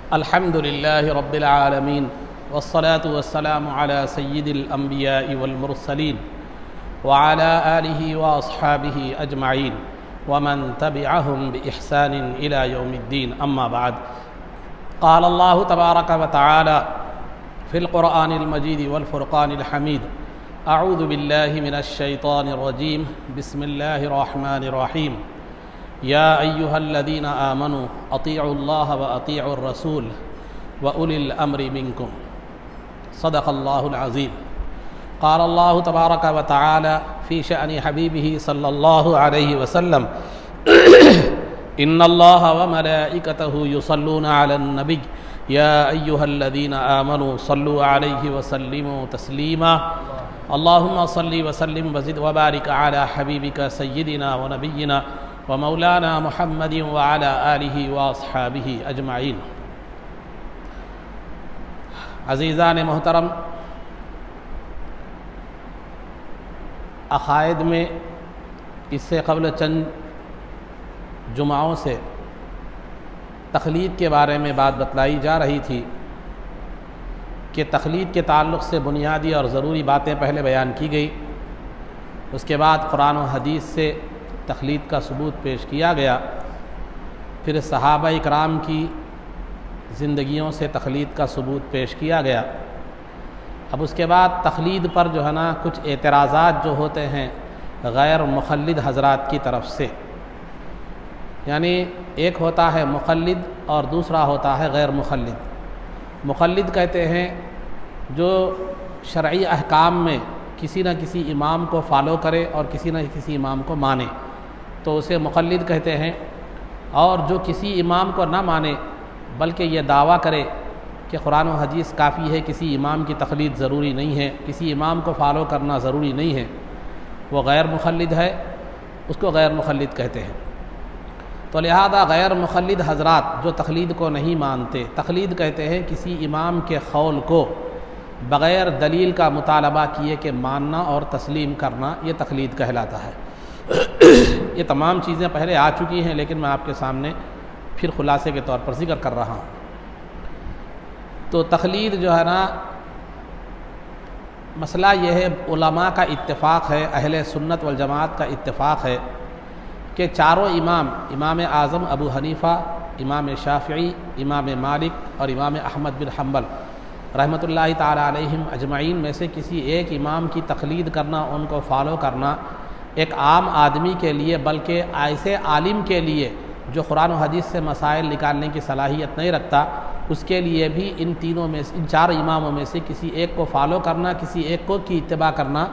الحمد لله رب العالمين والصلاة والسلام على سيد الأنبياء والمرسلين وعلى آله وأصحابه أجمعين ومن تبعهم بإحسان إلى يوم الدين. أما بعد، قال الله تبارك وتعالى في القرآن المجيد والفرقان الحميد: أعوذ بالله من الشيطان الرجيم، بسم الله الرحمن الرحيم. يا أيها الذين آمنوا أطيعوا الله وأطيعوا الرسول وأولي الأمر منكم. صدق الله العظيم. قال الله تبارك وتعالى في شأن حبيبه صلى الله عليه وسلم: إن الله وملائكته يصلون على النبي يا أيها الذين آمنوا صلوا عليه وسلموا تسليما. اللهم صل وسلم وزد وبارك على حبيبك سيدنا ونبينا ومولانا محمد وعلى آلہ واصحابہ اجمعین. عزیزان محترم، عقائد میں اس سے قبل چند جمعوں سے تقلید کے بارے میں بات بتلائی جا رہی تھی کہ تقلید کے تعلق سے بنیادی اور ضروری باتیں پہلے بیان کی گئی. اس کے بعد قرآن و حدیث سے تقلید کا ثبوت پیش کیا گیا. پھر صحابہ اکرام کی زندگیوں سے تقلید کا ثبوت پیش کیا گیا. اب اس کے بعد تقلید پر جو ہے نا کچھ اعتراضات جو ہوتے ہیں غیر مقلد حضرات کی طرف سے، یعنی ایک ہوتا ہے مقلد اور دوسرا ہوتا ہے غیر مقلد. مقلد کہتے ہیں جو شرعی احکام میں کسی نہ کسی امام کو فالو کرے اور کسی نہ کسی امام کو مانے تو اسے مقلد کہتے ہیں. اور جو کسی امام کو نہ مانے بلکہ یہ دعویٰ کرے کہ قرآن و حدیث کافی ہے، کسی امام کی تقلید ضروری نہیں ہے، کسی امام کو فالو کرنا ضروری نہیں ہے، وہ غیر مقلد ہے، اس کو غیر مقلد کہتے ہیں. تو لہذا غیر مقلد حضرات جو تقلید کو نہیں مانتے، تقلید کہتے ہیں کسی امام کے قول کو بغیر دلیل کا مطالبہ کیے کہ ماننا اور تسلیم کرنا، یہ تقلید کہلاتا ہے. یہ تمام چیزیں پہلے آ چکی ہیں لیکن میں آپ کے سامنے پھر خلاصے کے طور پر ذکر کر رہا ہوں. تو تقلید جو ہے نا، مسئلہ یہ ہے، علماء کا اتفاق ہے، اہل سنت والجماعت کا اتفاق ہے کہ چاروں امام اعظم ابو حنیفہ، امام شافعی، امام مالک اور امام احمد بن حنبل رحمۃ اللہ تعالی علیہم اجمعین میں سے کسی ایک امام کی تقلید کرنا، ان کو فالو کرنا ایک عام آدمی کے لیے، بلکہ ایسے عالم کے لیے جو قرآن و حدیث سے مسائل نکالنے کی صلاحیت نہیں رکھتا، اس کے لیے بھی ان چار اماموں میں سے کسی ایک کو فالو کرنا، کسی ایک کو کی اتباع کرنا،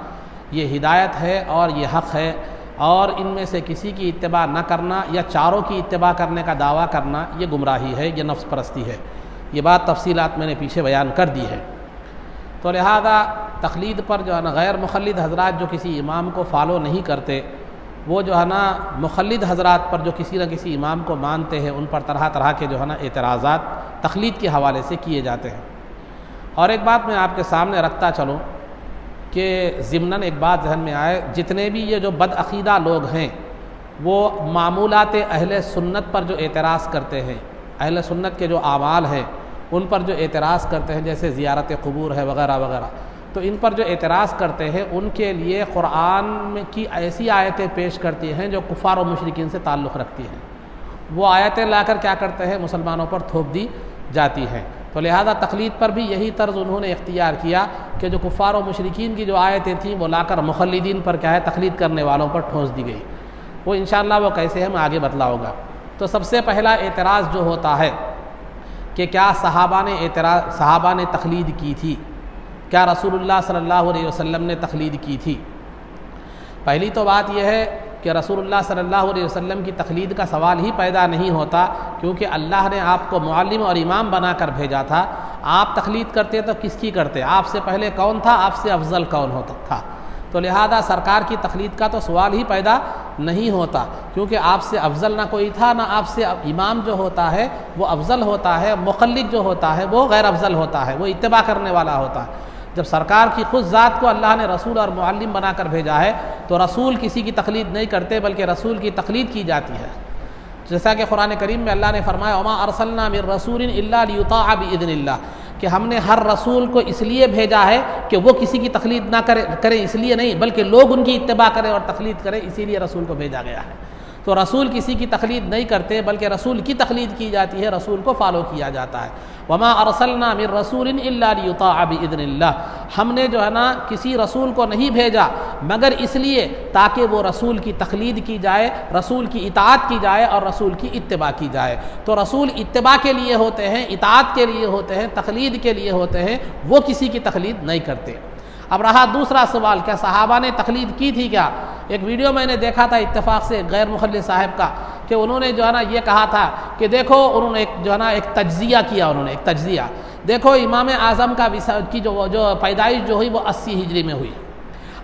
یہ ہدایت ہے اور یہ حق ہے. اور ان میں سے کسی کی اتباع نہ کرنا یا چاروں کی اتباع کرنے کا دعویٰ کرنا یہ گمراہی ہے، یہ نفس پرستی ہے. یہ بات تفصیلات میں نے پیچھے بیان کر دی ہے. تو لہذا تقلید پر جو ہے نا غیر مقلد حضرات جو کسی امام کو فالو نہیں کرتے، وہ جو ہے نا مقلد حضرات پر جو کسی نہ کسی امام کو مانتے ہیں، ان پر طرح طرح کے جو ہے نا اعتراضات تقلید کے حوالے سے کیے جاتے ہیں. اور ایک بات میں آپ کے سامنے رکھتا چلوں کہ ضمناً ایک بات ذہن میں آئے، جتنے بھی یہ جو بدعقیدہ لوگ ہیں وہ معمولات اہل سنت پر جو اعتراض کرتے ہیں، اہل سنت کے جو اعمال ہیں ان پر جو اعتراض کرتے ہیں، جیسے زیارت قبور ہے وغیرہ وغیرہ، تو ان پر جو اعتراض کرتے ہیں ان کے لیے قرآن کی ایسی آیتیں پیش کرتی ہیں جو کفار و مشرکین سے تعلق رکھتی ہیں. وہ آیتیں لا کر کیا کرتے ہیں، مسلمانوں پر تھوپ دی جاتی ہیں. تو لہذا تقلید پر بھی یہی طرز انہوں نے اختیار کیا کہ جو کفار و مشرکین کی جو آیتیں تھیں وہ لا کر مقلدین پر کیا ہے، تقلید کرنے والوں پر ٹھونس دی گئی. وہ انشاءاللہ وہ کیسے ہم آگے بتلاؤں گا. تو سب سے پہلا اعتراض جو ہوتا ہے کہ کیا صحابہ نے تقلید کی تھی، کیا رسول اللہ صلی اللہ علیہ وسلم نے تقلید کی تھی. پہلی تو بات یہ ہے کہ رسول اللہ صلی اللہ علیہ وسلم کی تقلید کا سوال ہی پیدا نہیں ہوتا، کیونکہ اللہ نے آپ کو معلم اور امام بنا کر بھیجا تھا. آپ تقلید کرتے تو کس کی کرتے؟ آپ سے پہلے کون تھا، آپ سے افضل کون ہوتا تھا؟ تو لہذا سرکار کی تقلید کا تو سوال ہی پیدا نہیں ہوتا، کیونکہ آپ سے افضل نہ کوئی تھا، نہ آپ سے امام جو ہوتا ہے وہ افضل ہوتا ہے، مقلد جو ہوتا ہے وہ غیر افضل ہوتا ہے، وہ اتباع کرنے والا ہوتا ہے. جب سرکار کی خود ذات کو اللہ نے رسول اور معلم بنا کر بھیجا ہے تو رسول کسی کی تقلید نہیں کرتے بلکہ رسول کی تقلید کی جاتی ہے. جیسا کہ قرآن کریم میں اللہ نے فرمایا وما ارسلنا من رسول الا لیطاع باذن اللہ، کہ ہم نے ہر رسول کو اس لیے بھیجا ہے کہ وہ کسی کی تقلید نہ کرے اس لیے نہیں، بلکہ لوگ ان کی اتباع کریں اور تقلید کریں، اسی لیے رسول کو بھیجا گیا ہے۔ تو رسول کسی کی تقلید نہیں کرتے بلکہ رسول کی تقلید کی جاتی ہے، رسول کو فالو کیا جاتا ہے۔ وما ارسلنا من رسول الا لیطاع باذن اللہ، ہم نے جو ہے نا کسی رسول کو نہیں بھیجا مگر اس لیے تاکہ وہ رسول کی تقلید کی جائے، رسول کی اطاعت کی جائے اور رسول کی اتباع کی جائے۔ تو رسول اتباع کے لیے ہوتے ہیں، اطاعت کے لیے ہوتے ہیں، تقلید کے لیے ہوتے ہیں، وہ کسی کی تقلید نہیں کرتے۔ اب رہا دوسرا سوال، کیا صحابہ نے تقلید کی تھی کیا؟ ایک ویڈیو میں نے دیکھا تھا اتفاق سے غیر مخلص صاحب کا، کہ انہوں نے جو ہے نا یہ کہا تھا کہ دیکھو انہوں نے ایک تجزیہ کیا، انہوں نے ایک تجزیہ، دیکھو امام اعظم کی جو پیدائش جو ہوئی وہ 80 ہجری میں ہوئی،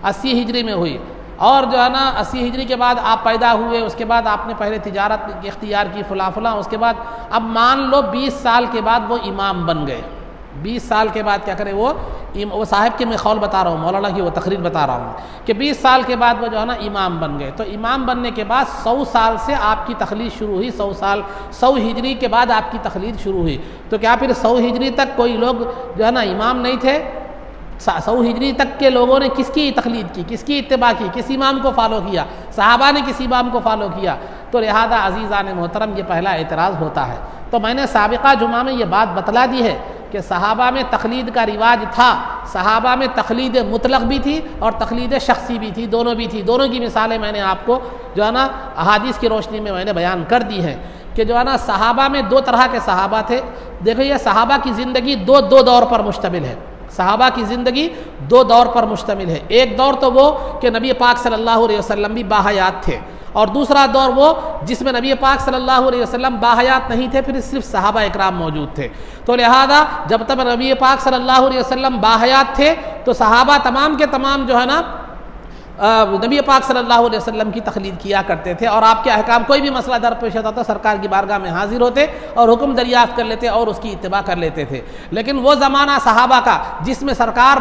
80 ہجری میں ہوئی، اور جو ہے نا 80 ہجری کے بعد آپ پیدا ہوئے، اس کے بعد آپ نے پہلے تجارت اختیار کی فلاں فلاں، اس کے بعد اب مان لو 20 سال کے بعد وہ امام بن گئے، 20 سال کے بعد کیا کرے وہ صاحب کے میں قول بتا رہا ہوں، مولانا کی وہ تقریر بتا رہا ہوں کہ 20 سال کے بعد وہ جو ہے نا امام بن گئے۔ تو امام بننے کے بعد 100 سال سے آپ کی تقلید شروع ہوئی، 100 ہجری کے بعد آپ کی تقلید شروع ہوئی۔ تو کیا پھر 100 ہجری تک کوئی لوگ جو ہے نا امام نہیں تھے؟ 100 ہجری تک کے لوگوں نے کس کی تقلید کی، کس کی اتباع کی، کس امام کو فالو کیا؟ صحابہ نے کس امام کو فالو کیا؟ تو لہذا عزیزان محترم یہ پہلا اعتراض ہوتا ہے۔ تو میں نے سابقہ جمعہ میں یہ بات بتلا دی ہے کہ صحابہ میں تقلید کا رواج تھا، صحابہ میں تقلید مطلق بھی تھی اور تقلید شخصی بھی تھی، دونوں بھی تھی۔ دونوں کی مثالیں میں نے آپ کو جو ہے نا احادیث کی روشنی میں نے بیان کر دی ہیں کہ جو ہے نا صحابہ میں 2 طرح کے صحابہ تھے۔ دیکھو یہ صحابہ کی زندگی دو دور پر مشتمل ہے، صحابہ کی زندگی 2 دور پر مشتمل ہے۔ ایک دور تو وہ کہ نبی پاک صلی اللہ علیہ وسلم بھی باحیات تھے، اور دوسرا دور وہ جس میں نبی پاک صلی اللہ علیہ وسلم باحیات نہیں تھے، پھر صرف صحابہ اکرام موجود تھے۔ تو لہذا جب تک نبی پاک صلی اللہ علیہ وسلم باحیات تھے تو صحابہ تمام کے تمام جو ہے نا نبی پاک صلی اللہ علیہ وسلم کی تقلید کیا کرتے تھے، اور آپ کے احکام کوئی بھی مسئلہ درپیش ہوتا تھا سرکار کی بارگاہ میں حاضر ہوتے اور حکم دریافت کر لیتے اور اس کی اتباع کر لیتے تھے۔ لیکن وہ زمانہ صحابہ کا جس میں سرکار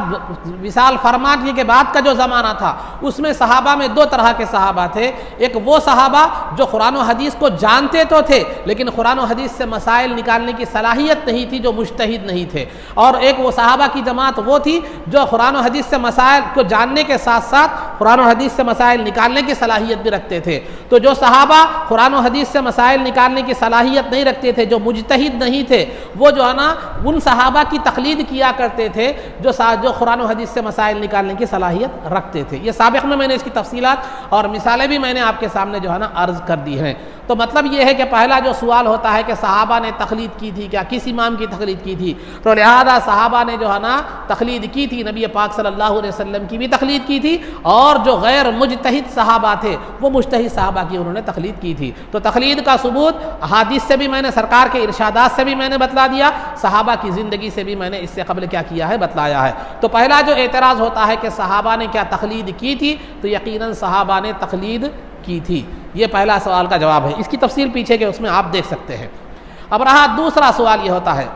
وصال فرمانے کے بعد کا جو زمانہ تھا، اس میں صحابہ میں 2 طرح کے صحابہ تھے۔ ایک وہ صحابہ جو قرآن و حدیث کو جانتے تو تھے لیکن قرآن و حدیث سے مسائل نکالنے کی صلاحیت نہیں تھی، جو مجتہد نہیں تھے، اور ایک وہ صحابہ کی جماعت وہ تھی جو قرآن و حدیث سے مسائل کو جاننے کے ساتھ ساتھ قرآن و حدیث سے مسائل نکالنے کی صلاحیت بھی رکھتے تھے۔ تو جو صحابہ قرآن و حدیث سے مسائل نکالنے کی صلاحیت نہیں رکھتے تھے، جو مجتہد نہیں تھے، وہ جو ہے نا ان صحابہ کی تقلید کیا کرتے تھے جو قرآن و حدیث سے مسائل نکالنے کی صلاحیت رکھتے تھے۔ یہ سابق میں نے اس کی تفصیلات اور مثالیں بھی میں نے آپ کے سامنے جو ہے نا عرض کر دی ہیں۔ تو مطلب یہ ہے کہ پہلا جو سوال ہوتا ہے کہ صحابہ نے تقلید کی تھی کیا، کس امام کی تقلید کی تھی؟ تو لہذا صحابہ نے جو ہے نا تقلید کی تھی، نبی پاک صلی اللہ علیہ وسلم کی بھی تقلید کی تھی، اور جو غیر مجتہد صحابہ تھے وہ مجتہد صحابہ کی انہوں نے تقلید کی تھی۔ تو تقلید کا ثبوت احادیث سے بھی میں نے، سرکار کے ارشادات سے بھی میں نے بتلا دیا، صحابہ کی زندگی سے بھی میں نے اس سے قبل کیا کیا ہے بتلایا ہے۔ تو پہلا جو اعتراض ہوتا ہے کہ صحابہ نے کیا تقلید کی تھی، تو یقیناً صحابہ نے تقلید کی تھی۔ یہ پہلا سوال کا جواب ہے، اس کی تفصیل پیچھے کے اس میں آپ دیکھ سکتے ہیں۔ اب رہا دوسرا سوال یہ ہوتا ہے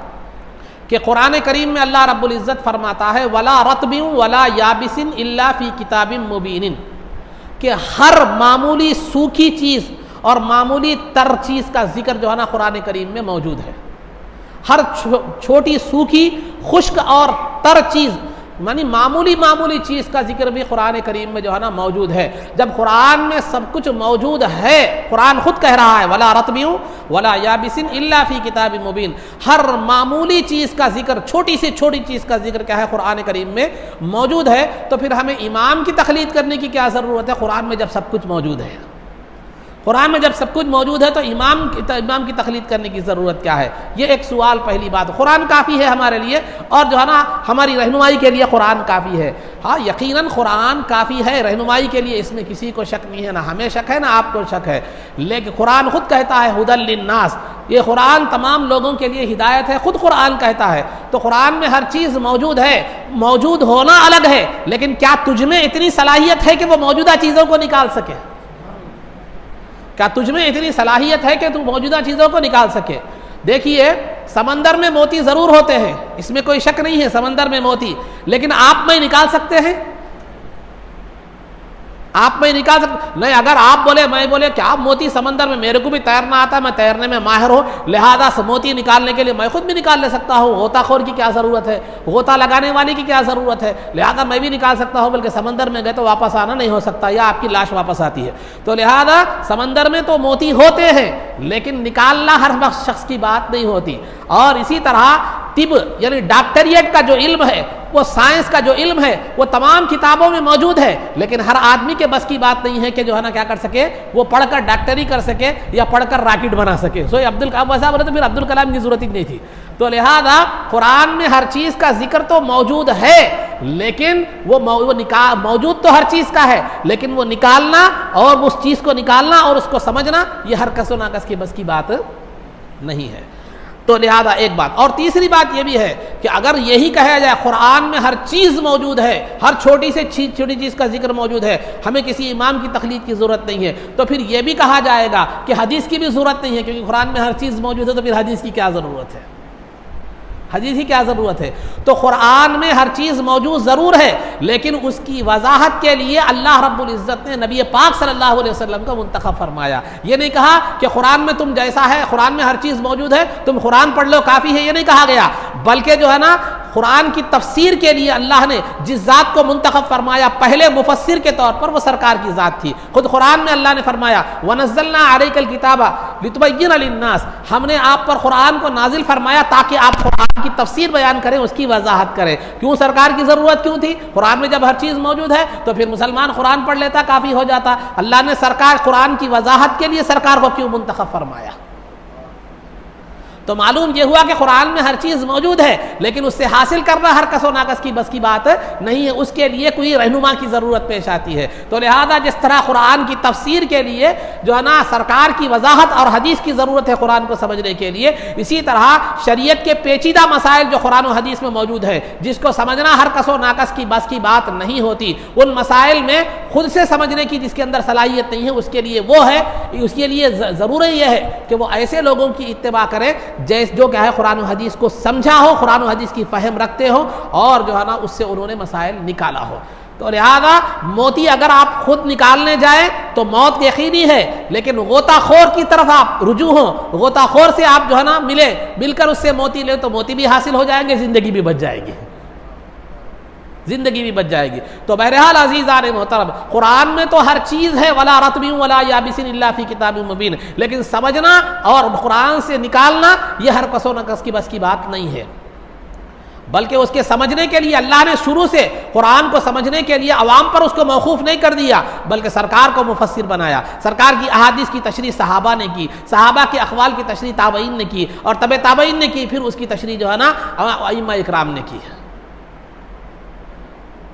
کہ قرآن کریم میں اللہ رب العزت فرماتا ہے وَلَا رَطْبٍ وَلَا يَابِسٍ إِلَّا فِي كِتَابٍ مُبِينٍ، کہ ہر معمولی سوکھی چیز اور معمولی تر چیز کا ذکر جو ہے نا قرآن کریم میں موجود ہے۔ ہر چھوٹی سوکھی خشک اور تر چیز یعنی معمولی چیز کا ذکر بھی قرآن کریم میں جو ہے نا موجود ہے۔ جب قرآن میں سب کچھ موجود ہے، قرآن خود کہہ رہا ہے وَلَا رَطْبٍ وَلَا يَابِسٍ إِلَّا فِي كِتَابٍ مُبِينٍ، ہر معمولی چیز کا ذکر، چھوٹی سے چھوٹی چیز کا ذکر کیا ہے قرآن کریم میں موجود ہے۔ تو پھر ہمیں امام کی تقلید کرنے کی کیا ضرورت ہے قرآن میں جب سب کچھ موجود ہے؟ قرآن میں جب سب کچھ موجود ہے تو امام کی تقلید کرنے کی ضرورت کیا ہے؟ یہ ایک سوال پہلی بات۔ قرآن کافی ہے ہمارے لیے، اور جو ہے نا ہماری رہنمائی کے لیے قرآن کافی ہے۔ ہاں یقیناً قرآن کافی ہے رہنمائی کے لیے، اس میں کسی کو شک نہیں ہے، نہ ہمیں شک ہے نہ آپ کو شک ہے۔ لیکن قرآن خود کہتا ہے ھدی للناس، یہ قرآن تمام لوگوں کے لیے ہدایت ہے، خود قرآن کہتا ہے۔ تو قرآن میں ہر چیز موجود ہے، موجود ہونا الگ ہے، لیکن کیا تجھ میں اتنی صلاحیت ہے کہ وہ موجودہ چیزوں کو نکال سکے؟ کیا تجھ میں اتنی صلاحیت ہے کہ تو موجودہ چیزوں کو نکال سکے؟ دیکھیے سمندر میں موتی ضرور ہوتے ہیں، اس میں کوئی شک نہیں ہے، سمندر میں موتی، لیکن آپ میں نکال سکتے ہیں؟ آپ میں نکال سکتے نہیں. اگر آپ بولے میں بولے کہ آپ موتی سمندر میں، میرے کو بھی تیرنا آتا ہے، میں تیرنے میں ماہر ہوں، لہذا موتی نکالنے کے لیے میں خود بھی نکال لے سکتا ہوں، غوطہ خور کی کیا ضرورت ہے، غوطہ لگانے والی کی کیا ضرورت ہے، لہذا میں بھی نکال سکتا ہوں، بلکہ سمندر میں گئے تو واپس آنا نہیں ہو سکتا یا آپ کی لاش واپس آتی ہے. تو لہذا سمندر میں تو موتی ہوتے ہیں لیکن نکالنا ہر شخص کی بات نہیں ہوتی. اور اسی طرح طب یعنی ڈاکٹریٹ کا جو علم ہے، وہ سائنس کا جو علم ہے، وہ تمام کتابوں میں موجود ہے، لیکن ہر آدمی کے بس کی بات نہیں ہے کہ جو ہے نا کیا کر سکے، وہ پڑھ کر ڈاکٹری کر سکے یا پڑھ کر راکٹ بنا سکے. سو عبدالکلام ویسا بولے تو پھر عبدالکلام کی ضرورت ہی نہیں تھی. تو لہذا قرآن میں ہر چیز کا ذکر تو موجود ہے، لیکن وہ موجود تو ہر چیز کا ہے، لیکن وہ نکالنا اور اس چیز کو نکالنا اور اس کو سمجھنا یہ ہر کس و ناقص کے بس کی بات نہیں ہے. تو لہذا ایک بات. اور تیسری بات یہ بھی ہے کہ اگر یہی کہا جائے قرآن میں ہر چیز موجود ہے، ہر چھوٹی سے چھوٹی چیز کا ذکر موجود ہے، ہمیں کسی امام کی تقلید کی ضرورت نہیں ہے، تو پھر یہ بھی کہا جائے گا کہ حدیث کی بھی ضرورت نہیں ہے، کیونکہ قرآن میں ہر چیز موجود ہے تو پھر حدیث کی کیا ضرورت ہے، حدیث کی کیا ضرورت ہے. تو قرآن میں ہر چیز موجود ضرور ہے، لیکن اس کی وضاحت کے لیے اللہ رب العزت نے نبی پاک صلی اللہ علیہ وسلم کو منتخب فرمایا. یہ نہیں کہا کہ قرآن میں تم جیسا ہے، قرآن میں ہر چیز موجود ہے، تم قرآن پڑھ لو کافی ہے، یہ نہیں کہا گیا، بلکہ جو ہے نا قرآن کی تفسیر کے لیے اللہ نے جس ذات کو منتخب فرمایا پہلے مفسر کے طور پر، وہ سرکار کی ذات تھی. خود قرآن میں اللہ نے فرمایا وَنَزَّلْنَا عَلَيْكَ الْكِتَابَ لِتُبَيِّنَ لِلنَّاسِ، ہم نے آپ پر قرآن کو نازل فرمایا تاکہ آپ قرآن کی تفسیر بیان کریں، اس کی وضاحت کریں. کیوں سرکار کی ضرورت کیوں تھی؟ قرآن میں جب ہر چیز موجود ہے تو پھر مسلمان قرآن پڑھ لیتا کافی ہو جاتا. اللہ نے سرکار قرآن کی وضاحت کے لیے سرکار کو کیوں منتخب فرمایا؟ تو معلوم یہ ہوا کہ قرآن میں ہر چیز موجود ہے، لیکن اس سے حاصل کرنا ہر کس و ناقص کی بس کی بات نہیں ہے، اس کے لیے کوئی رہنما کی ضرورت پیش آتی ہے. تو لہذا جس طرح قرآن کی تفسیر کے لیے جو ہے نا سرکار کی وضاحت اور حدیث کی ضرورت ہے قرآن کو سمجھنے کے لیے، اسی طرح شریعت کے پیچیدہ مسائل جو قرآن و حدیث میں موجود ہے، جس کو سمجھنا ہر کس و ناقص کی بس کی بات نہیں ہوتی، ان مسائل میں خود سے سمجھنے کی جس کے اندر صلاحیت نہیں ہے، اس کے لیے وہ ہے، اس کے لیے ضروری یہ ہے کہ وہ ایسے لوگوں کی اتباع کرے جو کہ ہے قرآن و حدیث کو سمجھا ہو، قرآن و حدیث کی فہم رکھتے ہو، اور جو ہے نا اس سے انہوں نے مسائل نکالا ہو. تو لہذا موتی اگر آپ خود نکالنے جائیں تو موت یقینی ہے، لیکن غوطہ خور کی طرف آپ رجوع ہوں، غوطہ خور سے آپ جو ہے نا مل کر اس سے موتی لیں تو موتی بھی حاصل ہو جائیں گے، زندگی بھی بچ جائے گی، زندگی بھی بچ جائے گی. تو بہرحال عزیزان محترم، قرآن میں تو ہر چیز ہے، ولا رطب ولا یابس الا فی کتاب مبین، لیکن سمجھنا اور قرآن سے نکالنا یہ ہر کس و نقص کی بس کی بات نہیں ہے، بلکہ اس کے سمجھنے کے لیے اللہ نے شروع سے قرآن کو سمجھنے کے لیے عوام پر اس کو موقوف نہیں کر دیا، بلکہ سرکار کو مفسر بنایا. سرکار کی احادیث کی تشریح صحابہ نے کی، صحابہ کے اقوال کی تشریح تابعین نے کی، اور تبع تابعین نے کی، پھر اس کی تشریح جو ہے نا ائمہ اکرام نے کی.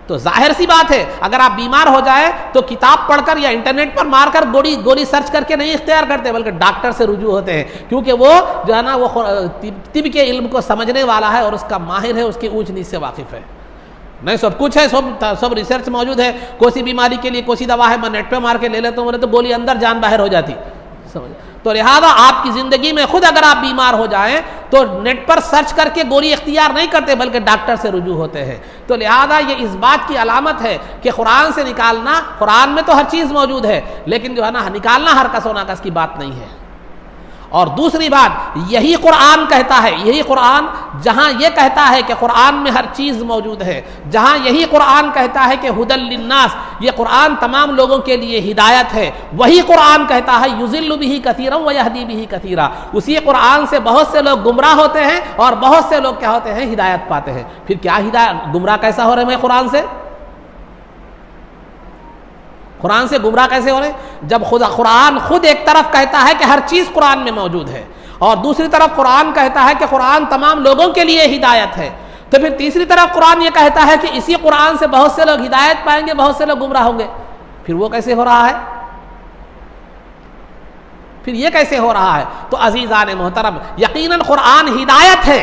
تو ظاہر سی بات ہے اگر آپ بیمار ہو جائے تو کتاب پڑھ کر یا انٹرنیٹ پر مار کر گولی سرچ کر کے نہیں اختیار کرتے، بلکہ ڈاکٹر سے رجوع ہوتے ہیں، کیونکہ وہ جو ہے نا وہ طب کے علم کو سمجھنے والا ہے اور اس کا ماہر ہے، اس کی اونچ نیچ سے واقف ہے. نہیں سب کچھ ہے، سب ریسرچ موجود ہے، کوئی سی بیماری کے لیے کوئی سی دوا ہے میں نیٹ پہ مار کے لے لیتا ہوں، بولے تو گولی اندر جان باہر ہو جاتی. سمجھ. تو لہذا آپ کی زندگی میں خود اگر آپ بیمار ہو جائیں تو نیٹ پر سرچ کر کے گولی اختیار نہیں کرتے، بلکہ ڈاکٹر سے رجوع ہوتے ہیں. تو لہذا یہ اس بات کی علامت ہے کہ قرآن سے نکالنا، قرآن میں تو ہر چیز موجود ہے، لیکن جو ہے نا نکالنا ہر کس و ناقص کی بات نہیں ہے. اور دوسری بات، یہی قرآن کہتا ہے، یہی قرآن جہاں یہ کہتا ہے کہ قرآن میں ہر چیز موجود ہے، جہاں یہی قرآن کہتا ہے کہ ھدی للناس، یہ قرآن تمام لوگوں کے لیے ہدایت ہے، وہی قرآن کہتا ہے یضل بہ کثیرا ویہدی بہ کثیرا، اسی قرآن سے بہت سے لوگ گمراہ ہوتے ہیں اور بہت سے لوگ کیا ہوتے ہیں، ہدایت پاتے ہیں. پھر کیا ہدایت، گمراہ کیسا ہو رہے ہیں قرآن سے؟ قرآن سے گمراہ کیسے ہو رہے ہیں؟ جب قرآن خود ایک طرف کہتا ہے کہ ہر چیز قرآن میں موجود ہے، اور دوسری طرف قرآن کہتا ہے کہ قرآن تمام لوگوں کے لیے ہدایت ہے، تو پھر تیسری طرف قرآن یہ کہتا ہے کہ اسی قرآن سے بہت سے لوگ ہدایت پائیں گے، بہت سے لوگ گمراہ ہوں گے. پھر وہ کیسے ہو رہا ہے؟ پھر یہ کیسے ہو رہا ہے؟ تو عزیزان محترم، یقیناً قرآن ہدایت ہے،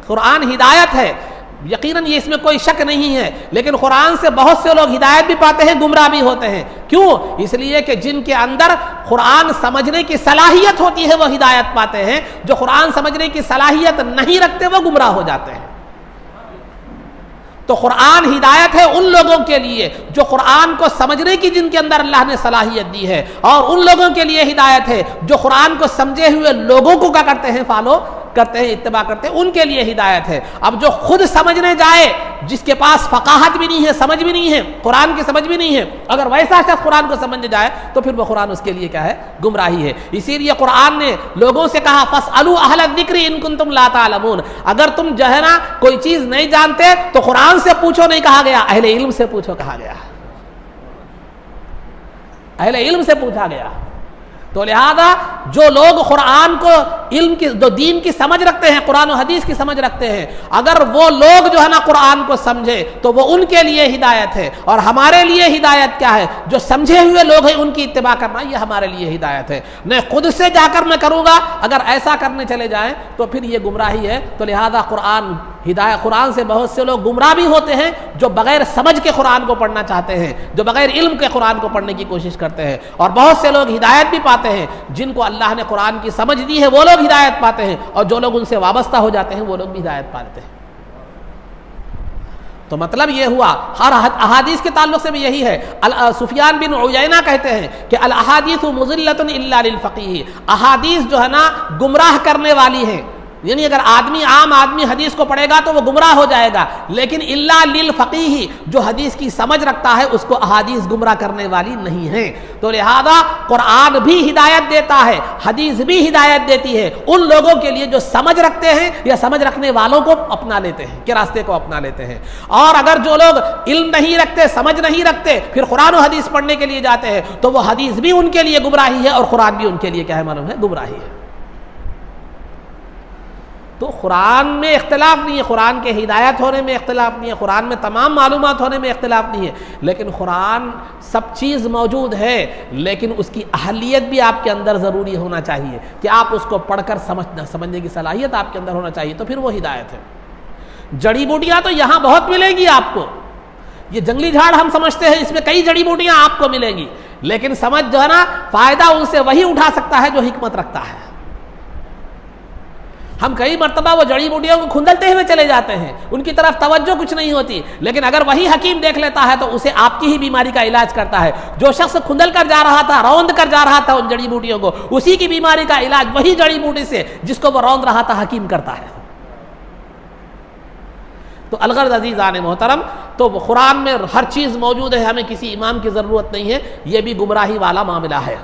قرآن ہدایت ہے، یقیناً یہ اس میں کوئی شک نہیں ہے، لیکن قرآن سے بہت سے لوگ ہدایت بھی پاتے ہیں، گمراہ بھی ہوتے ہیں. کیوں؟ اس لیے کہ جن کے اندر قرآن سمجھنے کی صلاحیت ہوتی ہے وہ ہدایت پاتے ہیں، جو قرآن سمجھنے کی صلاحیت نہیں رکھتے وہ گمراہ ہو جاتے ہیں. تو قرآن ہدایت ہے ان لوگوں کے لیے جو قرآن کو سمجھنے کی جن کے اندر اللہ نے صلاحیت دی ہے، اور ان لوگوں کے لیے ہدایت ہے جو قرآن کو سمجھے ہوئے لوگوں کو کیا کرتے ہیں، فالو کرتے ہیں، اتباع کرتے ہیں، ان کے لیے ہدایت ہے۔ اب جو خود سمجھنے جائے، جس کے پاس فقاہت بھی نہیں ہے، سمجھ بھی نہیں ہے، قرآن کی سمجھ بھی نہیں ہے، اگر ویسا شخص قرآن کو سمجھنے جائے تو پھر وہ قرآن اس کے لیے کیا ہے، گمراہی ہے۔ اسی لیے قرآن نے لوگوں سے کہا فاسألوا اہل الذکر ان کنتم لا تعلمون، اگر تم جو ہے نا کوئی چیز نہیں جانتے تو قرآن سے پوچھو نہیں کہا گیا، اہل علم سے پوچھو کہا گیا، اہل علم سے پوچھا گیا۔ تو لہذا جو لوگ قرآن کو علم کی، جو دین کی سمجھ رکھتے ہیں، قرآن و حدیث کی سمجھ رکھتے ہیں، اگر وہ لوگ جو ہے نا قرآن کو سمجھے تو وہ ان کے لیے ہدایت ہے، اور ہمارے لیے ہدایت کیا ہے، جو سمجھے ہوئے لوگ ہیں ان کی اتباع کرنا، یہ ہمارے لیے ہدایت ہے۔ میں خود سے جا کر میں کروں گا، اگر ایسا کرنے چلے جائیں تو پھر یہ گمراہی ہے۔ تو لہذا قرآن ہدایت، قرآن سے بہت سے لوگ گمراہ بھی ہوتے ہیں جو بغیر سمجھ کے قرآن کو پڑھنا چاہتے ہیں، جو بغیر علم کے قرآن کو پڑھنے کی کوشش کرتے ہیں، اور بہت سے لوگ ہدایت بھی پاتے ہیں، جن کو اللہ نے قرآن کی سمجھ دی ہے وہ لوگ ہدایت پاتے ہیں، اور جو لوگ ان سے وابستہ ہو جاتے ہیں وہ لوگ بھی ہدایت پاتے ہیں۔ تو مطلب یہ ہوا، ہر احادیث کے تعلق سے بھی یہی ہے۔ سفیان بن عیینہ کہتے ہیں کہ الاحادیث مضلۃ الا للفقیہ، احادیث جو ہے نا گمراہ کرنے والی ہیں، یعنی اگر عام آدمی حدیث کو پڑھے گا تو وہ گمراہ ہو جائے گا، لیکن الا للفقیہ، جو حدیث کی سمجھ رکھتا ہے اس کو احادیث گمراہ کرنے والی نہیں ہیں۔ تو لہذا قرآن بھی ہدایت دیتا ہے، حدیث بھی ہدایت دیتی ہے ان لوگوں کے لیے جو سمجھ رکھتے ہیں یا سمجھ رکھنے والوں کو اپنا لیتے ہیں، کے راستے کو اپنا لیتے ہیں۔ اور اگر جو لوگ علم نہیں رکھتے، سمجھ نہیں رکھتے، پھر قرآن و حدیث پڑھنے کے لیے جاتے ہیں تو وہ حدیث بھی ان کے لیے گمراہی ہے اور قرآن بھی ان کے لیے کیا ہے، معلوم ہے، گمراہی ہے۔ تو قرآن میں اختلاف نہیں ہے، قرآن کے ہدایت ہونے میں اختلاف نہیں ہے، قرآن میں تمام معلومات ہونے میں اختلاف نہیں ہے، لیکن قرآن سب چیز موجود ہے، لیکن اس کی اہلیت بھی آپ کے اندر ضروری ہونا چاہیے کہ آپ اس کو پڑھ کر سمجھنے کی صلاحیت آپ کے اندر ہونا چاہیے، تو پھر وہ ہدایت ہے۔ جڑی بوٹیاں تو یہاں بہت ملیں گی آپ کو، یہ جنگلی جھاڑ ہم سمجھتے ہیں اس میں کئی جڑی بوٹیاں آپ کو ملیں گی، لیکن سمجھ جو ہے نا فائدہ ان سے وہی اٹھا سکتا ہے جو حکمت رکھتا ہے۔ ہم کئی مرتبہ وہ جڑی بوٹیوں کو کھندلتے ہوئے چلے جاتے ہیں، ان کی طرف توجہ کچھ نہیں ہوتی، لیکن اگر وہی حکیم دیکھ لیتا ہے تو اسے آپ کی ہی بیماری کا علاج کرتا ہے۔ جو شخص کھندل کر جا رہا تھا، روند کر جا رہا تھا ان جڑی بوٹیوں کو، اسی کی بیماری کا علاج وہی جڑی بوٹی سے جس کو وہ روند رہا تھا حکیم کرتا ہے۔ تو الغرض عزیزان محترم، تو قرآن میں ہر چیز موجود ہے، ہمیں کسی امام کی ضرورت نہیں ہے، یہ بھی گمراہی والا معاملہ ہے،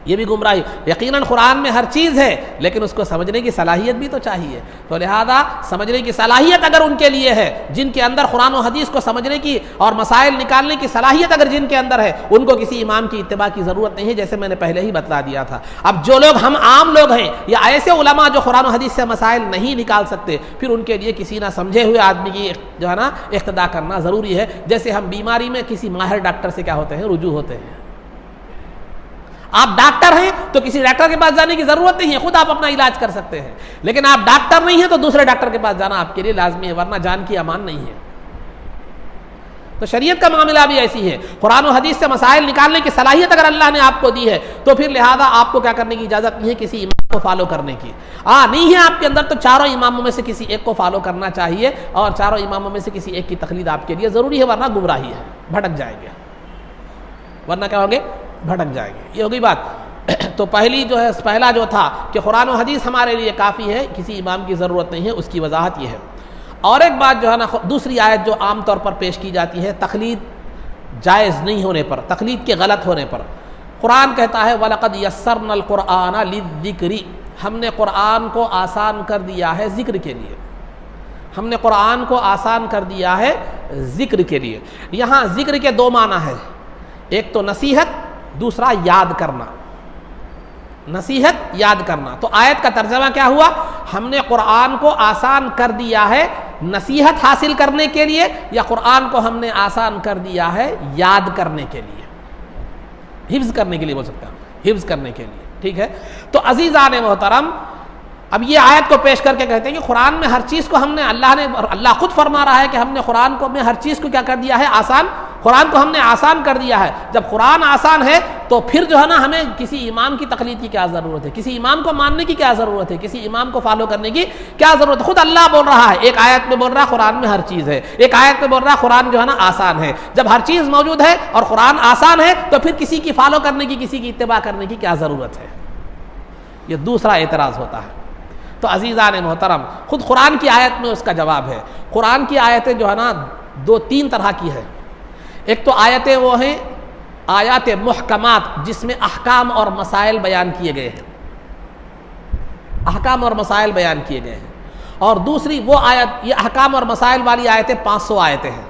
یہ بھی گمراہی۔ یقیناً قرآن میں ہر چیز ہے، لیکن اس کو سمجھنے کی صلاحیت بھی تو چاہیے۔ تو لہذا سمجھنے کی صلاحیت اگر ان کے لیے ہے، جن کے اندر قرآن و حدیث کو سمجھنے کی اور مسائل نکالنے کی صلاحیت اگر جن کے اندر ہے، ان کو کسی امام کی اتباع کی ضرورت نہیں ہے، جیسے میں نے پہلے ہی بتلا دیا تھا۔ اب جو لوگ ہم عام لوگ ہیں یا ایسے علماء جو قرآن و حدیث سے مسائل نہیں نکال سکتے، پھر ان کے لیے کسی نہ سمجھے ہوئے آدمی کی جو ہے نا اقتداء کرنا ضروری ہے، جیسے ہم بیماری میں کسی ماہر ڈاکٹر سے کیا ہوتے ہیں، رجوع ہوتے ہیں۔ آپ ڈاکٹر ہیں تو کسی ڈاکٹر کے پاس جانے کی ضرورت نہیں ہے، خود آپ اپنا علاج کر سکتے ہیں، لیکن آپ ڈاکٹر نہیں ہیں تو دوسرے ڈاکٹر کے پاس جانا آپ کے لیے لازمی ہے، ورنہ جان کی امان نہیں ہے۔ تو شریعت کا معاملہ بھی ایسی ہے، قرآن و حدیث سے مسائل نکالنے کی صلاحیت اگر اللہ نے آپ کو دی ہے تو پھر لہذا آپ کو کیا کرنے کی اجازت نہیں ہے، کسی امام کو فالو کرنے کی۔ نہیں ہے آپ کے اندر تو چاروں اماموں میں سے کسی ایک کو فالو کرنا چاہیے، اور چاروں اماموں میں سے کسی ایک کی تقلید آپ کے لیے ضروری ہے، ورنہ گمراہی ہے، بھٹک جائیں گے، ورنہ کیا ہوگے، بھٹک جائیں گے۔ یہ ہوگی بات۔ تو پہلا جو تھا کہ قرآن و حدیث ہمارے لیے کافی ہے، کسی امام کی ضرورت نہیں ہے، اس کی وضاحت یہ ہے۔ اور ایک بات جو ہے نا، دوسری آیت جو عام طور پر پیش کی جاتی ہے تقلید جائز نہیں ہونے پر، تقلید کے غلط ہونے پر، قرآن کہتا ہے وَلَقَدْ يَسَّرْنَا الْقُرْآنَ لِلذِّكْرِ، ہم نے قرآن کو آسان کر دیا ہے ذکر کے لیے، ہم نے قرآن کو آسان کر دیا ہے ذکر کے لیے۔ یہاں ذکر کے دو معنی ہیں، ایک تو نصیحت، دوسرا یاد کرنا، نصیحت یاد کرنا۔ تو آیت کا ترجمہ کیا ہوا، ہم نے قرآن کو آسان کر دیا ہے نصیحت حاصل کرنے کے لیے، یا قرآن کو ہم نے آسان کر دیا ہے یاد کرنے کے لیے، حفظ کرنے کے لیے بول سکتے ہیں، حفظ کرنے کے لیے، ٹھیک ہے۔ تو عزیزان محترم، اب یہ آیت کو پیش کر کے کہتے ہیں کہ قرآن میں ہر چیز کو ہم نے، اللہ خود فرما رہا ہے کہ ہم نے قرآن کو میں ہر چیز کو کیا کر دیا ہے، آسان، قرآن کو ہم نے آسان کر دیا ہے۔ جب قرآن آسان ہے تو پھر جو ہے نا ہمیں کسی امام کی تقلید کی کیا ضرورت ہے، کسی امام کو ماننے کی کیا ضرورت ہے، کسی امام کو فالو کرنے کی کیا ضرورت ہے؟ خود اللہ بول رہا ہے، ایک آیت میں بول رہا ہے قرآن میں ہر چیز ہے، ایک آیت میں بول رہا ہے قرآن جو ہے نا آسان ہے۔ جب ہر چیز موجود ہے اور قرآن آسان ہے تو پھر کسی کی فالو کرنے کی، کسی کی اتباع کرنے کی کیا ضرورت ہے؟ یہ دوسرا اعتراض ہوتا ہے۔ تو عزیزان محترم، خود قرآن کی آیت میں اس کا جواب ہے۔ قرآن کی آیتیں جو ہے نا دو تین طرح کی ہے۔ ایک تو آیتیں وہ ہیں آیات محکمات، جس میں احکام اور مسائل بیان کیے گئے ہیں، احکام اور مسائل بیان کیے گئے ہیں۔ اور دوسری وہ آیت، یہ احکام اور مسائل والی آیتیں 500 آیتیں ہیں،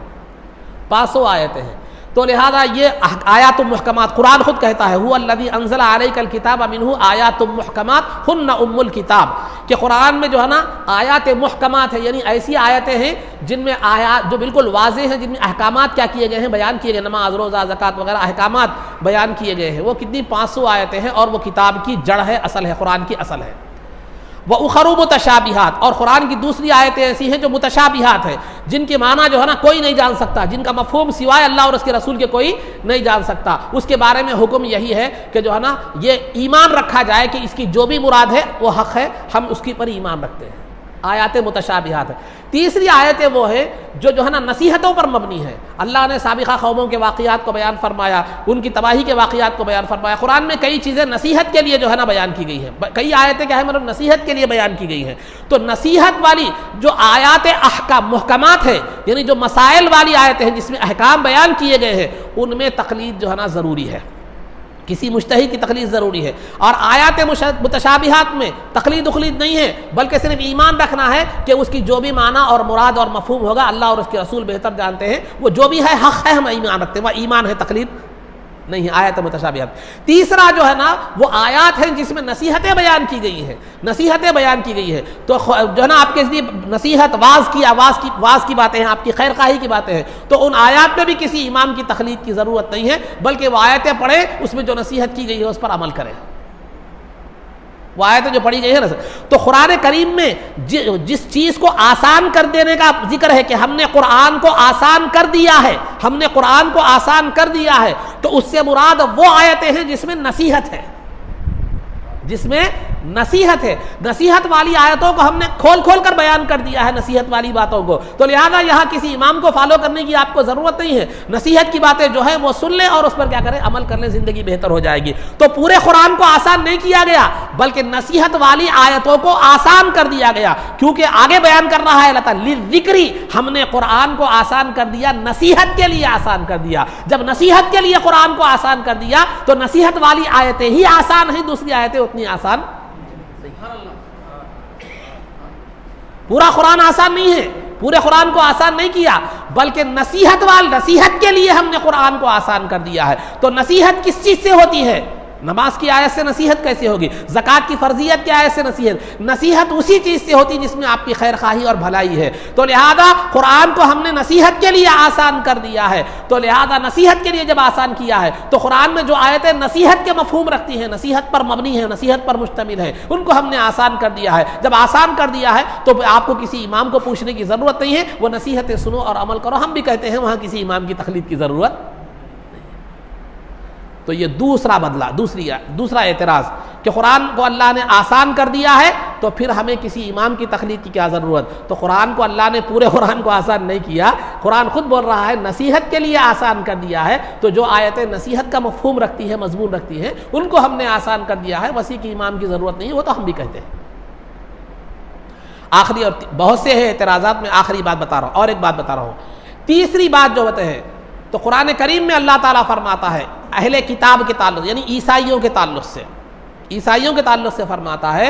500 آیتیں ہیں۔ تو لہذا یہ آیات محکمات، قرآن خود کہتا ہے هو الذی انزل علیک الکتاب منہ آیات محکمات ہن ام الکتاب، کہ قرآن میں جو ہے نا آیات محکمات ہیں، یعنی ایسی آیتیں ہیں جن میں آیات جو بالکل واضح ہیں، جن میں احکامات کیا کیے گئے ہیں، بیان کیے گئے، نماز روزہ زکوٰۃ وغیرہ احکامات بیان کیے گئے ہیں۔ وہ کتنی 500 آیتیں ہیں، اور وہ کتاب کی جڑ ہے، اصل ہے، قرآن کی اصل ہے۔ وَأُخَرُ مُتَشَابِهَاتٌ، اور قرآن کی دوسری آیتیں ایسی ہیں جو متشابہات ہیں، جن کے معنی جو ہے نا کوئی نہیں جان سکتا، جن کا مفہوم سوائے اللہ اور اس کے رسول کے کوئی نہیں جان سکتا۔ اس کے بارے میں حکم یہی ہے کہ جو ہے نا یہ ایمان رکھا جائے کہ اس کی جو بھی مراد ہے وہ حق ہے، ہم اس کے پر ایمان رکھتے ہیں۔ آیات متشابہات ہے۔ تیسری آیتیں وہ ہے جو ہے نا نصیحتوں پر مبنی ہے۔ اللہ نے سابقہ قوموں کے واقعات کو بیان فرمایا، ان کی تباہی کے واقعات کو بیان فرمایا۔ قرآن میں کئی چیزیں نصیحت کے لیے جو ہے نا بیان کی گئی ہیں، کئی آیتیں کیا ہے مطلب نصیحت کے لیے بیان کی گئی ہیں۔ تو نصیحت والی جو آیات احکام محکمات ہے، یعنی جو مسائل والی آیتیں ہیں جس میں احکام بیان کیے گئے ہیں، ان میں تقلید جو ہے نا ضروری ہے، کسی مجتہد کی تقلید ضروری ہے۔ اور آیات متشابہات میں تقلید اخلید نہیں ہے، بلکہ صرف ایمان رکھنا ہے کہ اس کی جو بھی معنی اور مراد اور مفہوم ہوگا اللہ اور اس کے رسول بہتر جانتے ہیں، وہ جو بھی ہے حق ہے، ہم ایمان رکھتے ہیں، وہ ایمان ہے، تقلید نہیں ہے۔ آیات متشابہات۔ تیسرا جو ہے نا وہ آیات ہیں جس میں نصیحتیں بیان کی گئی ہیں، نصیحتیں بیان کی گئی ہے، تو جو ہے نا آپ کے لیے نصیحت واز کی باتیں ہیں، آپ کی خیر خواہی کی باتیں ہیں، تو ان آیات میں بھی کسی امام کی تقلید کی ضرورت نہیں ہے، بلکہ وہ آیتیں پڑھیں، اس میں جو نصیحت کی گئی ہے اس پر عمل کریں، وہ آیتیں جو پڑھی گئی ہے نا۔ تو قرآن کریم میں جس چیز کو آسان کر دینے کا ذکر ہے کہ ہم نے قرآن کو آسان کر دیا ہے، ہم نے قرآن کو آسان کر دیا ہے، تو اس سے مراد وہ آیتیں ہیں جس میں نصیحت ہے، جس میں نصیحت ہے۔ نصیحت والی آیتوں کو ہم نے کھول کھول کر بیان کر دیا ہے، نصیحت والی باتوں کو، تو لہذا یہاں کسی امام کو فالو کرنے کی آپ کو ضرورت نہیں ہے۔ نصیحت کی باتیں جو ہے وہ سن لیں اور اس پر کیا کریں، عمل کر لیں، زندگی بہتر ہو جائے گی۔ تو پورے قرآن کو آسان نہیں کیا گیا، بلکہ نصیحت والی آیتوں کو آسان کر دیا گیا، کیونکہ آگے بیان کر رہا ہے اللہ تعالیٰ للذکری، ہم نے قرآن کو آسان کر دیا، نصیحت کے لیے آسان کر دیا۔ جب نصیحت کے لیے قرآن کو آسان کر دیا تو نصیحت والی آیتیں ہی آسان ہیں، دوسری آیتیں اتنی آسان، پورا قرآن آسان نہیں ہے، پورے قرآن کو آسان نہیں کیا، بلکہ نصیحت کے لیے ہم نے قرآن کو آسان کر دیا ہے۔ تو نصیحت کس چیز سے ہوتی ہے؟ نماز کی آیت سے نصیحت کیسے ہوگی؟ زکوٰۃ کی فرضیت کی آیت سے نصیحت اسی چیز سے ہوتی جس میں آپ کی خیر خواہی اور بھلائی ہے۔ تو لہذا قرآن کو ہم نے نصیحت کے لیے آسان کر دیا ہے، تو لہذا نصیحت کے لیے جب آسان کیا ہے تو قرآن میں جو آیتیں نصیحت کے مفہوم رکھتی ہیں، نصیحت پر مبنی ہیں، نصیحت پر مشتمل ہے، ان کو ہم نے آسان کر دیا ہے۔ جب آسان کر دیا ہے تو آپ کو کسی امام کو پوچھنے کی ضرورت نہیں ہے، وہ نصیحتیں سنو اور عمل کرو۔ ہم بھی کہتے ہیں وہاں کسی امام کی تقلید کی ضرورت۔ تو یہ دوسرا اعتراض کہ قرآن کو اللہ نے آسان کر دیا ہے تو پھر ہمیں کسی امام کی تقلید کی کیا ضرورت؟ تو قرآن کو اللہ نے پورے قرآن کو آسان نہیں کیا، قرآن خود بول رہا ہے نصیحت کے لیے آسان کر دیا ہے، تو جو آیتیں نصیحت کا مفہوم رکھتی ہیں، مضمون رکھتی ہیں، ان کو ہم نے آسان کر دیا ہے، وسیع کی امام کی ضرورت نہیں، وہ تو ہم بھی کہتے ہیں۔ آخری اور بہت سے ہیں اعتراضات میں، آخری بات بتا رہا ہوں، اور ایک بات بتا رہا ہوں۔ تیسری بات جو بتے ہیں تو قرآن کریم میں اللہ تعالیٰ فرماتا ہے اہل کتاب کے تعلق، یعنی عیسائیوں کے تعلق سے فرماتا ہے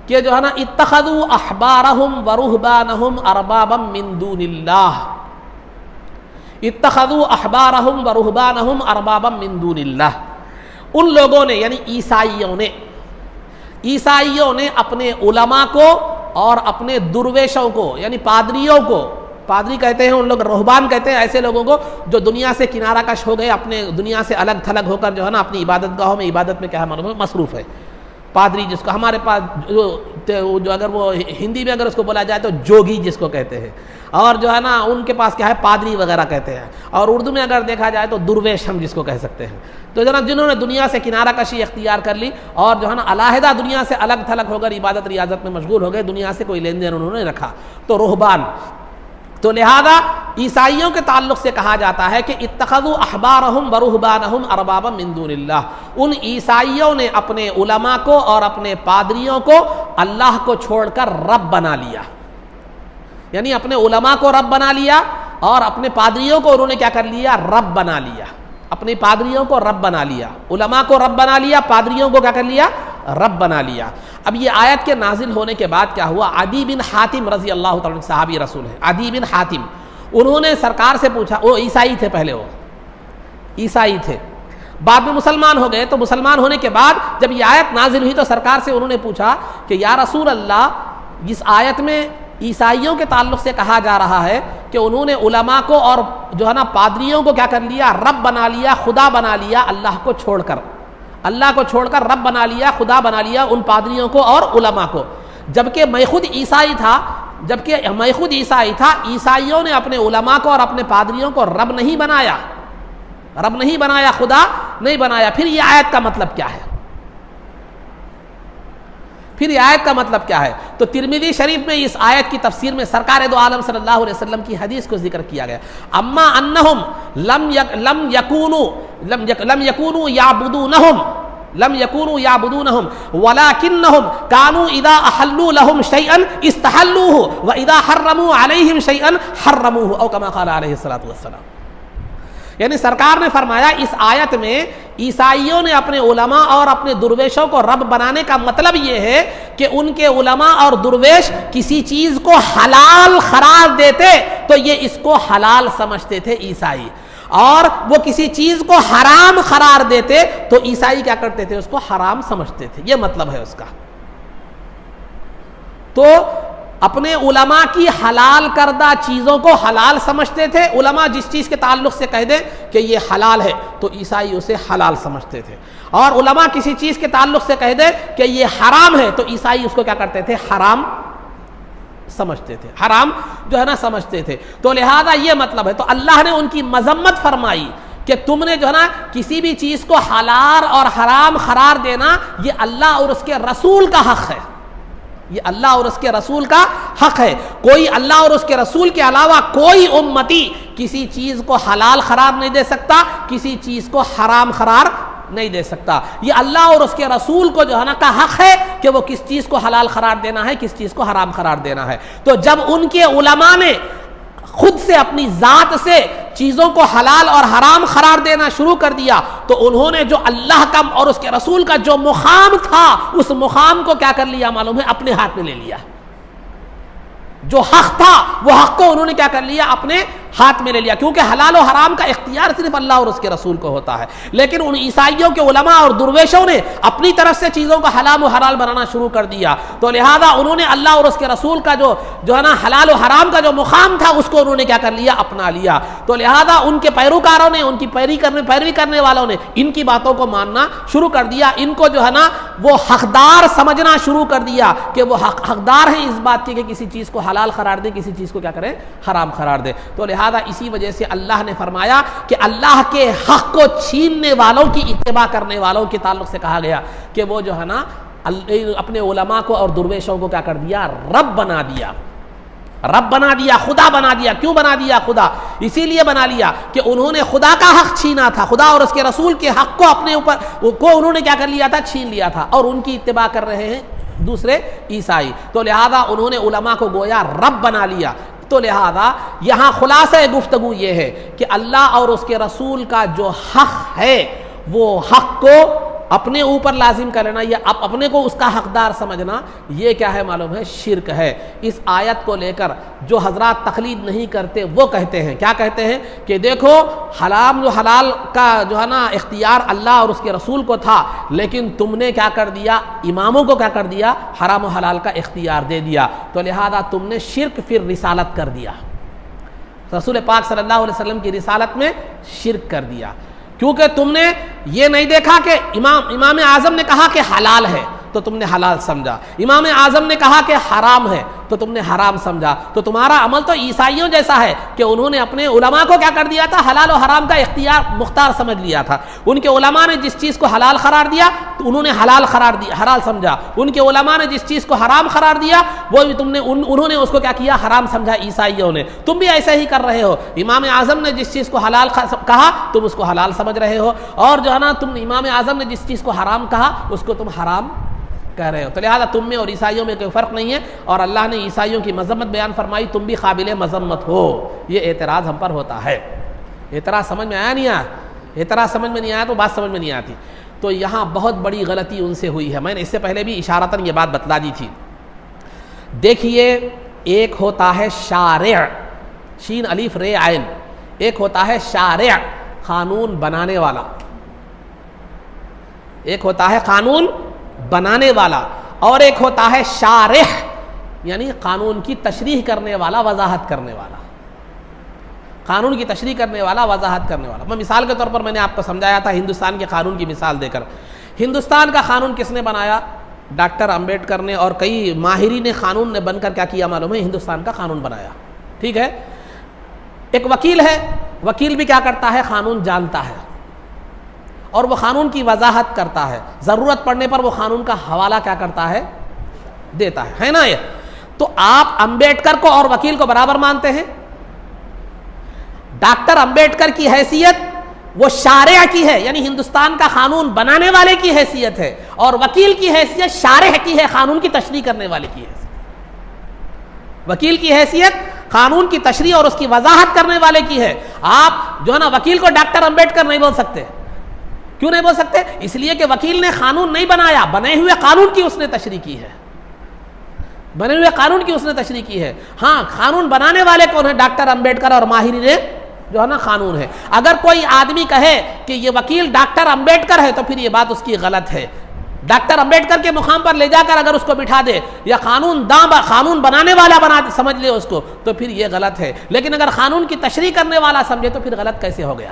کہ جو ہے نا اتخذوا احبارہم ورہبانہم اربابا من دون اللہ، اتخذوا احبارہم ورہبانہم اربابا من دون اللہ۔ ان لوگوں نے یعنی عیسائیوں نے اپنے علماء کو اور اپنے درویشوں کو یعنی پادریوں کو، پادری کہتے ہیں ان لوگ، رہبان کہتے ہیں ایسے لوگوں کو جو دنیا سے کنارہ کش ہو گئے، اپنے دنیا سے الگ تھلگ ہو کر جو ہے نا اپنی عبادت گاہوں میں عبادت میں کیا مصروف ہے، پادری جس کو ہمارے پاس جو اگر وہ ہندی میں اگر اس کو بولا جائے تو جوگی جس کو کہتے ہیں، اور جو ہے نا ان کے پاس کیا ہے پادری وغیرہ کہتے ہیں، اور اردو میں اگر دیکھا جائے تو درویش ہم جس کو کہہ سکتے ہیں۔ تو جناب جنہوں نے دنیا سے کنارہ کشی اختیار کر لی اور جو ہے نا علیحدہ دنیا سے الگ تھلگ ہو کر عبادت ریاضت میں مشغول ہو گئے، دنیا سے کوئی لین دین انہوں نے رکھا، تو رہبان۔ تو لہذا عیسائیوں کے تعلق سے کہا جاتا ہے کہ اتخذوا احبارہم ورہبانہم اربابا من دون اللہ، ان عیسائیوں نے اپنے علماء کو اور اپنے پادریوں کو اللہ کو چھوڑ کر رب بنا لیا، یعنی اپنے علماء کو رب بنا لیا اور اپنے پادریوں کو انہوں نے کیا کر لیا؟ رب بنا لیا، اپنے پادریوں کو رب بنا لیا، علماء کو رب بنا لیا، پادریوں کو کیا کر لیا؟ رب بنا لیا۔ اب یہ آیت کے نازل ہونے کے بعد کیا ہوا؟ عدی بن حاتم رضی اللہ تعالیٰ عنہ صحابی رسول ہے، عدی بن حاتم، انہوں نے سرکار سے پوچھا، وہ عیسائی تھے، پہلے وہ عیسائی تھے، بعد میں مسلمان ہو گئے، تو مسلمان ہونے کے بعد جب یہ آیت نازل ہوئی تو سرکار سے انہوں نے پوچھا کہ یا رسول اللہ، جس آیت میں عیسائیوں کے تعلق سے کہا جا رہا ہے کہ انہوں نے علماء کو اور جو ہے نا پادریوں کو کیا کر لیا؟ رب بنا لیا، خدا بنا لیا، اللہ کو چھوڑ کر، اللہ کو چھوڑ کر رب بنا لیا، خدا بنا لیا ان پادریوں کو اور علماء کو، جبکہ میں خود عیسائی تھا، عیسائیوں نے اپنے علماء کو اور اپنے پادریوں کو رب نہیں بنایا، خدا نہیں بنایا۔ پھر یہ آیت کا مطلب کیا ہے؟ تو ترمذی شریف میں اس آیت کی تفسیر میں سرکار دو عالم صلی اللہ علیہ وسلم کی حدیث کو ذکر کیا گیا، اما انہم لم یکونوا یعبدونہم ولکنہم کانوا اذا احلوا لهم شیئا استحلوه واذا حرموا علیہم شیئا حرموه او کما قال علیہ الصلوۃ والسلام۔ یعنی سرکار نے فرمایا اس آیت میں عیسائیوں نے اپنے علماء اور اپنے درویشوں کو رب بنانے کا مطلب یہ ہے کہ ان کے علماء اور درویش کسی چیز کو حلال قرار دیتے تو یہ اس کو حلال سمجھتے تھے عیسائی، اور وہ کسی چیز کو حرام قرار دیتے تو عیسائی کیا کرتے تھے؟ اس کو حرام سمجھتے تھے، یہ مطلب ہے اس کا۔ تو اپنے علماء کی حلال کردہ چیزوں کو حلال سمجھتے تھے، علماء جس چیز کے تعلق سے کہہ دیں کہ یہ حلال ہے تو عیسائی اسے حلال سمجھتے تھے، اور علماء کسی چیز کے تعلق سے کہہ دیں کہ یہ حرام ہے تو عیسائی اس کو کیا کرتے تھے؟ حرام سمجھتے تھے، حرام جو ہے نا سمجھتے تھے۔ تو لہذا یہ مطلب ہے، تو اللہ نے ان کی مذمت فرمائی کہ تم نے جو ہے نا کسی بھی چیز کو حلال اور حرام قرار دینا یہ اللہ اور اس کے رسول کا حق ہے، یہ اللہ اور اس کے رسول کا حق ہے۔ کوئی اللہ اور اس کے رسول کے علاوہ کوئی امتی کسی چیز کو حلال قرار نہیں دے سکتا، کسی چیز کو حرام قرار نہیں دے سکتا۔ یہ اللہ اور اس کے رسول کو جو ہے نا کا حق ہے کہ وہ کس چیز کو حلال قرار دینا ہے، کس چیز کو حرام قرار دینا ہے۔ تو جب ان کے علماء نے خود سے اپنی ذات سے چیزوں کو حلال اور حرام قرار دینا شروع کر دیا تو انہوں نے جو اللہ کا اور اس کے رسول کا جو مقام تھا اس مقام کو کیا کر لیا معلوم ہے؟ اپنے ہاتھ میں لے لیا۔ جو حق تھا وہ حق کو انہوں نے کیا کر لیا؟ اپنے ہاتھ میں لے لیا، کیونکہ حلال و حرام کا اختیار صرف اللہ اور اس کے رسول کو ہوتا ہے۔ لیکن ان عیسائیوں کے علماء اور درویشوں نے اپنی طرف سے چیزوں کو حلال و حلال بنانا شروع کر دیا، تو لہذا انہوں نے اللہ اور اس کے رسول کا جو ہے نا حلال و حرام کا جو مقام تھا اس کو انہوں نے کیا کر لیا؟ اپنا لیا۔ تو لہذا ان کے پیروکاروں نے، ان کی پیروی کرنے والوں نے ان کی باتوں کو ماننا شروع کر دیا، ان کو جو ہے نا وہ حقدار سمجھنا شروع کر دیا کہ وہ حقدار ہیں اس بات کے کہ کسی چیز کو حلال قرار دے، کسی چیز کو کیا کرے؟ حرام قرار دے۔ تو لہذا اسی وجہ سے اللہ نے فرمایا کہ اللہ کے حق کو چھیننے والوں کی اتباع کرنے والوں کے تعلق سے کہا گیا کہ وہ جو ہے نا اپنے علماء کو اور درویشوں کو کیا کر دیا؟ رب بنا دیا، خدا بنا دیا۔ کیوں بنا دیا خدا؟ اسی لیے بنا لیا کہ انہوں نے خدا کا حق چھینا تھا، خدا اور اس کے رسول کے حق کو اپنے اوپر کو انہوں نے کیا کر لیا تھا؟ چھین لیا تھا، اور ان کی اتباع کر رہے ہیں دوسرے عیسائی۔ تو لہذا انہوں نے علماء کو گویا رب بنا لیا۔ تو لہذا یہاں خلاصہ گفتگو یہ ہے کہ اللہ اور اس کے رسول کا جو حق ہے وہ حق کو اپنے اوپر لازم کر لینا یا اپنے کو اس کا حقدار سمجھنا، یہ کیا ہے معلوم ہے؟ شرک ہے۔ اس آیت کو لے کر جو حضرات تقلید نہیں کرتے وہ کہتے ہیں، کیا کہتے ہیں کہ دیکھو حلال کا جو ہے نا اختیار اللہ اور اس کے رسول کو تھا، لیکن تم نے کیا کر دیا؟ اماموں کو کیا کر دیا؟ حرام و حلال کا اختیار دے دیا، تو لہذا تم نے شرک پھر رسالت کر دیا، رسول پاک صلی اللہ علیہ وسلم کی رسالت میں شرک کر دیا، کیونکہ تم نے یہ نہیں دیکھا کہ امام اعظم نے کہا کہ حلال ہے، تو تم نے حلال سمجھا، امام اعظم نے کہا کہ حرام ہے تو تم نے حرام سمجھا۔ تو تمہارا عمل تو عیسائیوں جیسا ہے کہ انہوں نے اپنے علماء کو کیا کر دیا تھا، حلال و حرام کا مختار سمجھ لیا تھا۔ ان کے علماء نے جس چیز کو حلال قرار دیا تو انہوں نے حلال سمجھا، ان کے علماء نے جس چیز کو حرام قرار دیا وہ بھی انہوں نے اس کو کیا کیا، حرام سمجھا عیسائیوں نے۔ تم بھی ایسے ہی کر رہے ہو، امام اعظم نے جس چیز کو حلال کہا تم اس کو حلال سمجھ رہے ہو، اور جو ہے نا تم امام اعظم نے جس چیز کو حرام کہا اس کو تم حرام کہہ رہے ہو۔ تو لہٰذا تم میں اور عیسائیوں میں کوئی فرق نہیں ہے، اور اللہ نے عیسائیوں کی مذمت بیان فرمائی، تم بھی قابل مذمت ہو۔ یہ اعتراض ہم پر ہوتا ہے۔ اعتراض سمجھ میں آیا نہیں آیا؟ اعتراض سمجھ میں نہیں آیا تو بات سمجھ میں نہیں آتی۔ تو یہاں بہت بڑی غلطی ان سے ہوئی ہے، میں نے اس سے پہلے بھی اشارتاً یہ بات بتلا دی تھی۔ دیکھیے، ایک ہوتا ہے شارع، شین الف رے عین، ایک ہوتا ہے شارع قانون بنانے والا، ایک ہوتا ہے قانون بنانے والا، اور ایک ہوتا ہے شارح یعنی قانون کی تشریح کرنے والا، وضاحت کرنے والا، قانون کی تشریح کرنے والا، وضاحت کرنے والا۔ میں مثال کے طور پر میں نے آپ کو سمجھایا تھا ہندوستان کے قانون کی مثال دے کر۔ ہندوستان کا قانون کس نے بنایا؟ ڈاکٹر امبیڈکر نے، اور کئی ماہرین قانون نے بن کر کیا کیا معلوم ہے، ہندوستان کا قانون بنایا۔ ٹھیک ہے، ایک وکیل ہے، وکیل بھی کیا کرتا ہے، قانون جانتا ہے اور وہ قانون کی وضاحت کرتا ہے، ضرورت پڑنے پر وہ قانون کا حوالہ کیا کرتا ہے، دیتا ہے نا یہ؟ تو آپ امبیڈکر کو اور وکیل کو برابر مانتے ہیں؟ ڈاکٹر امبیڈکر کی حیثیت وہ شارع کی ہے، یعنی ہندوستان کا قانون بنانے والے کی حیثیت ہے، اور وکیل کی حیثیت شارح کی ہے، قانون کی تشریح کرنے والے کی حیثیت۔ وکیل کی حیثیت قانون کی تشریح اور اس کی وضاحت کرنے والے کی ہے۔ آپ جو ہے نا وکیل کو ڈاکٹر امبیڈکر نہیں بول سکتے۔ کیوں نہیں بول سکتے؟ اس لیے کہ وکیل نے قانون نہیں بنایا، بنے ہوئے قانون کی اس نے تشریح کی ہے، بنے ہوئے قانون کی اس نے تشریح کی ہے۔ ہاں، قانون بنانے والے کون ہیں؟ ڈاکٹر امبیڈکر اور ماہرین جو ہے نا قانون ہے۔ اگر کوئی آدمی کہے کہ یہ وکیل ڈاکٹر امبیڈکر ہے تو پھر یہ بات اس کی غلط ہے۔ ڈاکٹر امبیڈکر کے مقام پر لے جا کر اگر اس کو بٹھا دے یا قانون بنانے والا سمجھ لے اس کو تو پھر یہ غلط ہے، لیکن اگر قانون کی تشریح کرنے والا سمجھے تو پھر غلط کیسے ہو گیا؟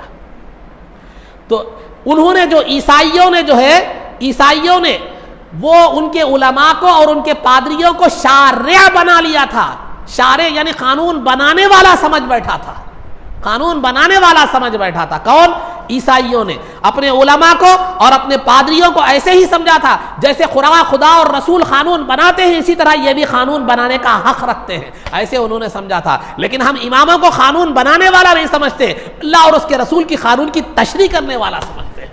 تو انہوں نے جو عیسائیوں نے وہ ان کے علماء کو اور ان کے پادریوں کو شارع بنا لیا تھا۔ شارع یعنی قانون بنانے والا سمجھ بیٹھا تھا، قانون بنانے والا سمجھ بیٹھا تھا۔ کون؟ عیسائیوں نے اپنے علماء کو اور اپنے پادریوں کو ایسے ہی سمجھا تھا جیسے خدا اور رسول قانون بناتے ہیں اسی طرح یہ بھی قانون بنانے کا حق رکھتے ہیں، ایسے انہوں نے سمجھا تھا۔ لیکن ہم اماموں کو قانون بنانے والا نہیں سمجھتے، اللہ اور اس کے رسول کی قانون کی تشریح کرنے والا سمجھتے ہیں،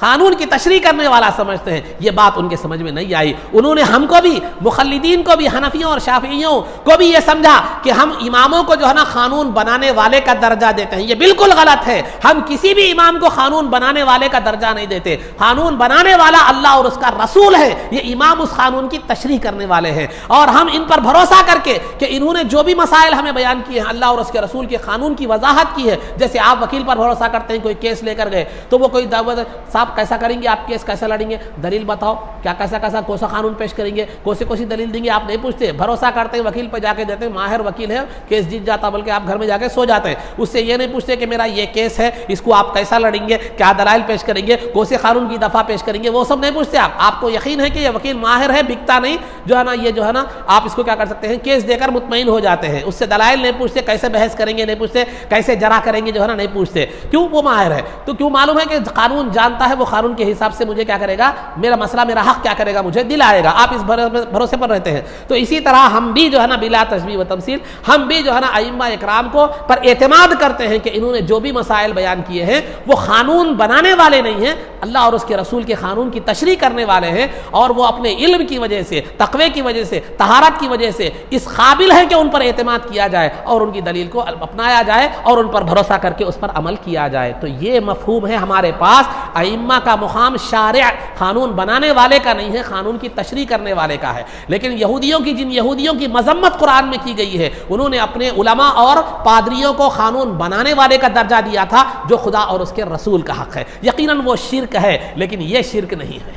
قانون کی تشریح کرنے والا سمجھتے ہیں۔ یہ بات ان کے سمجھ میں نہیں آئی۔ انہوں نے ہم کو بھی، مخلدین کو بھی، حنفیوں اور شافعیوں کو بھی یہ سمجھا کہ ہم اماموں کو جو ہے نا قانون بنانے والے کا درجہ دیتے ہیں۔ یہ بالکل غلط ہے، ہم کسی بھی امام کو قانون بنانے والے کا درجہ نہیں دیتے۔ قانون بنانے والا اللہ اور اس کا رسول ہے، یہ امام اس قانون کی تشریح کرنے والے ہیں، اور ہم ان پر بھروسہ کر کے کہ انہوں نے جو بھی مسائل ہمیں بیان کیے ہیں اللہ اور اس کے رسول کے قانون کی وضاحت کی ہے۔ جیسے آپ وکیل پر بھروسہ کرتے ہیں، کوئی کیس لے کر گئے تو وہ کوئی دعوت صاحب کیسا کریں گے، آپ کیس کیسا لڑیں گے، دلیل بتاؤ، کیا کیسا کون سا قانون پیش کریں گے، کوئی دلیل دیں گے، آپ نہیں پوچھتے، بھروسہ کرتے ہیں وکیل پہ جا کے دیتے ہیں، ماہر وکیل ہے، کیس جیت جاتا، بلکہ آپ گھر میں جا کے سو جاتے ہیں، اس سے یہ نہیں پوچھتے کہ میرا یہ کیس ہے، اس کو آپ کیسا لڑیں گے، کیا دلائل پیش کریں گے، کون سے قانون کی دفعہ پیش کریں گے، وہ سب نہیں پوچھتے۔ آپ کو یقین ہے کہ یہ وکیل ماہر ہے، بکتا نہیں، جو ہے نا یہ جو ہے نا آپ اس کو کیا کر سکتے ہیں، کیس دے کر مطمئن ہو جاتے ہیں، اس سے دلائل نہیں پوچھتے، کیسے بحث کریں گے نہیں پوچھتے، کیسے جرا کریں گے جو ہے نا نہیں پوچھتے۔ کیوں؟ وہ ماہر ہے، تو کیوں معلوم ہے کہ قانون جانتا ہے، وہ قانون کے حساب سے مجھے کیا کرے گا، میرا مسئلہ، میرا حق کیا کرے گا، مجھے دلائے گا۔ آپ اس بھروسے پر رہتے ہیں۔ تو اسی طرح ہم بھی جو ہے نا بلا تشبیہ و تمثیل، ہم بھی جو ہے نا ائمہ اکرام کو پر اعتماد کرتے ہیں کہ انہوں نے جو بھی مسائل بیان کیے ہیں وہ قانون بنانے والے نہیں ہیں، اللہ اور اس کے رسول کے قانون کی تشریح کرنے والے ہیں، اور وہ اپنے علم کی وجہ سے، تقوی کی وجہ سے، طہارت کی وجہ سے اس قابل ہے کہ ان پر اعتماد کیا جائے اور ان کی دلیل کو اپنایا جائے اور ان پر بھروسہ کر کے اس پر عمل کیا جائے۔ تو یہ مفہوم ہے ہمارے پاس، ائمہ کا مقام شارع قانون بنانے والے کا نہیں ہے، قانون کی تشریح کرنے والے کا ہے۔ لیکن جن یہودیوں کی مذمت قرآن میں کی گئی ہے، انہوں نے اپنے علماء اور پادریوں کو قانون بنانے والے کا درجہ دیا تھا جو خدا اور اس کے رسول کا حق ہے۔ یقیناً وہ شرک ہے، لیکن یہ شرک نہیں ہے۔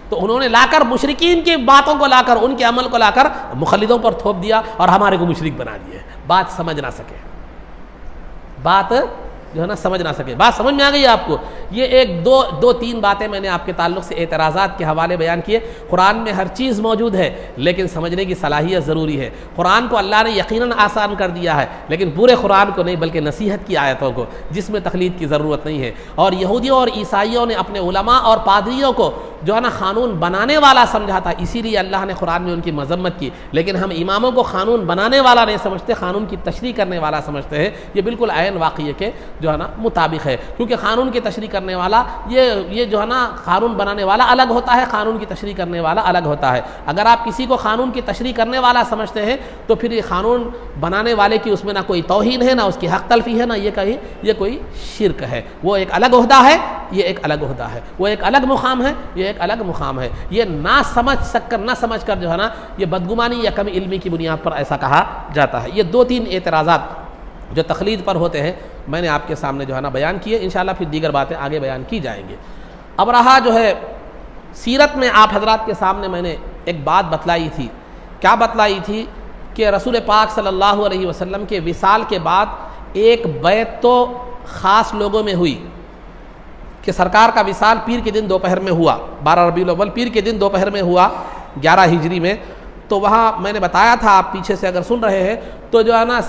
تو انہوں نے لا کر مشرکین کی باتوں کو لا کر، ان کے عمل کو لا کر مخلدوں پر تھوپ دیا اور ہمارے کو مشرک بنا دیے۔ بات سمجھ نہ سکے، بات جو ہے نا سمجھ نہ سکے. بات سمجھ میں آ گئی آپ کو؟ یہ ایک دو تین باتیں میں نے آپ کے تعلق سے اعتراضات کے حوالے بیان کیے. قرآن میں ہر چیز موجود ہے لیکن سمجھنے کی صلاحیت ضروری ہے. قرآن کو اللہ نے یقیناً آسان کر دیا ہے لیکن پورے قرآن کو نہیں بلکہ نصیحت کی آیتوں کو، جس میں تقلید کی ضرورت نہیں ہے. اور یہودیوں اور عیسائیوں نے اپنے علماء اور پادریوں کو جو ہے نا قانون بنانے والا سمجھا تھا، اسی لیے اللہ نے قرآن میں ان کی مذمت کی. لیکن ہم اماموں کو قانون بنانے والا نہیں سمجھتے، قانون کی تشریح کرنے والا سمجھتے ہیں. یہ بالکل عین واقعے کے جو ہے نا مطابق ہے، کیونکہ قانون کی تشریح کرنے والا یہ جو ہے نا قانون بنانے والا الگ ہوتا ہے، قانون کی تشریح کرنے والا الگ ہوتا ہے. اگر آپ کسی کو قانون کی تشریح کرنے والا سمجھتے ہیں تو پھر یہ قانون بنانے والے کی اس میں نہ کوئی توہین ہے، نہ اس کی حق تلفی ہے، نہ یہ کوئی شرک ہے. وہ ایک الگ عہدہ ہے، یہ ایک الگ عہدہ ہے. وہ ایک الگ مقام ہے، یہ ایک الگ مقام ہے. یہ نہ سمجھ کر جو ہے نا یہ بدگمانی یا کم علمی کی بنیاد پر ایسا کہا جاتا ہے. یہ دو تین اعتراضات جو تقلید پر ہوتے ہیں میں نے آپ کے سامنے جو ہے نا بیان کیے. انشاءاللہ پھر دیگر باتیں آگے بیان کی جائیں گی. اب رہا جو ہے سیرت میں آپ حضرات کے سامنے میں نے ایک بات بتلائی تھی. کیا بتلائی تھی؟ کہ رسول پاک صلی اللہ علیہ وسلم کے وصال کے بعد ایک بیعت تو خاص لوگوں میں ہوئی کہ سرکار کا وصال پیر کے دن دوپہر میں ہوا، 12 ربیع الاول پیر کے دن دوپہر میں ہوا 11 ہجری میں. تو وہاں میں نے بتایا تھا، آپ پیچھے سے اگر سن رہے ہیں تو جو ہے نا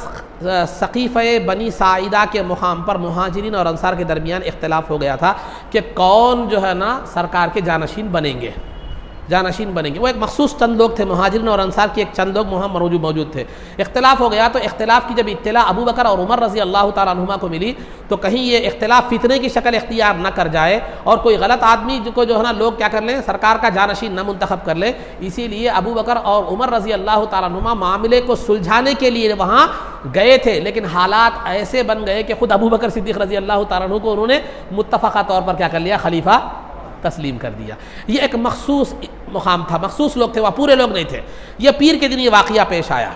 سقیفہ بنی ساعدہ کے مقام پر مہاجرین اور انصار کے درمیان اختلاف ہو گیا تھا کہ کون جو ہے نا سرکار کے جانشین بنیں گے. وہ ایک مخصوص چند لوگ تھے، مہاجرین اور انصار کے ایک چند لوگ وہاں موجود تھے. اختلاف ہو گیا تو اختلاف کی جب اطلاع ابو بکر اور عمر رضی اللہ تعالیٰ عنہما کو ملی تو کہیں یہ اختلاف فتنے کی شکل اختیار نہ کر جائے اور کوئی غلط آدمی کو جو ہے نا لوگ کیا کر لیں، سرکار کا جانشین نہ منتخب کر لیں. اسی لیے ابو بکر اور عمر رضی اللہ تعالیٰ عنہما معاملے کو سلجھانے کے لیے وہاں گئے تھے، لیکن حالات ایسے بن گئے کہ خود ابو بکر صدیق رضی اللہ تعالیٰ عنہ کو انہوں نے متفقہ طور پر کیا کر لیا، خلیفہ تسلیم کر دیا. یہ ایک مخصوص مقام تھا، مخصوص لوگ تھے، وہ پورے لوگ نہیں تھے. یہ پیر کے دن یہ واقعہ پیش آیا،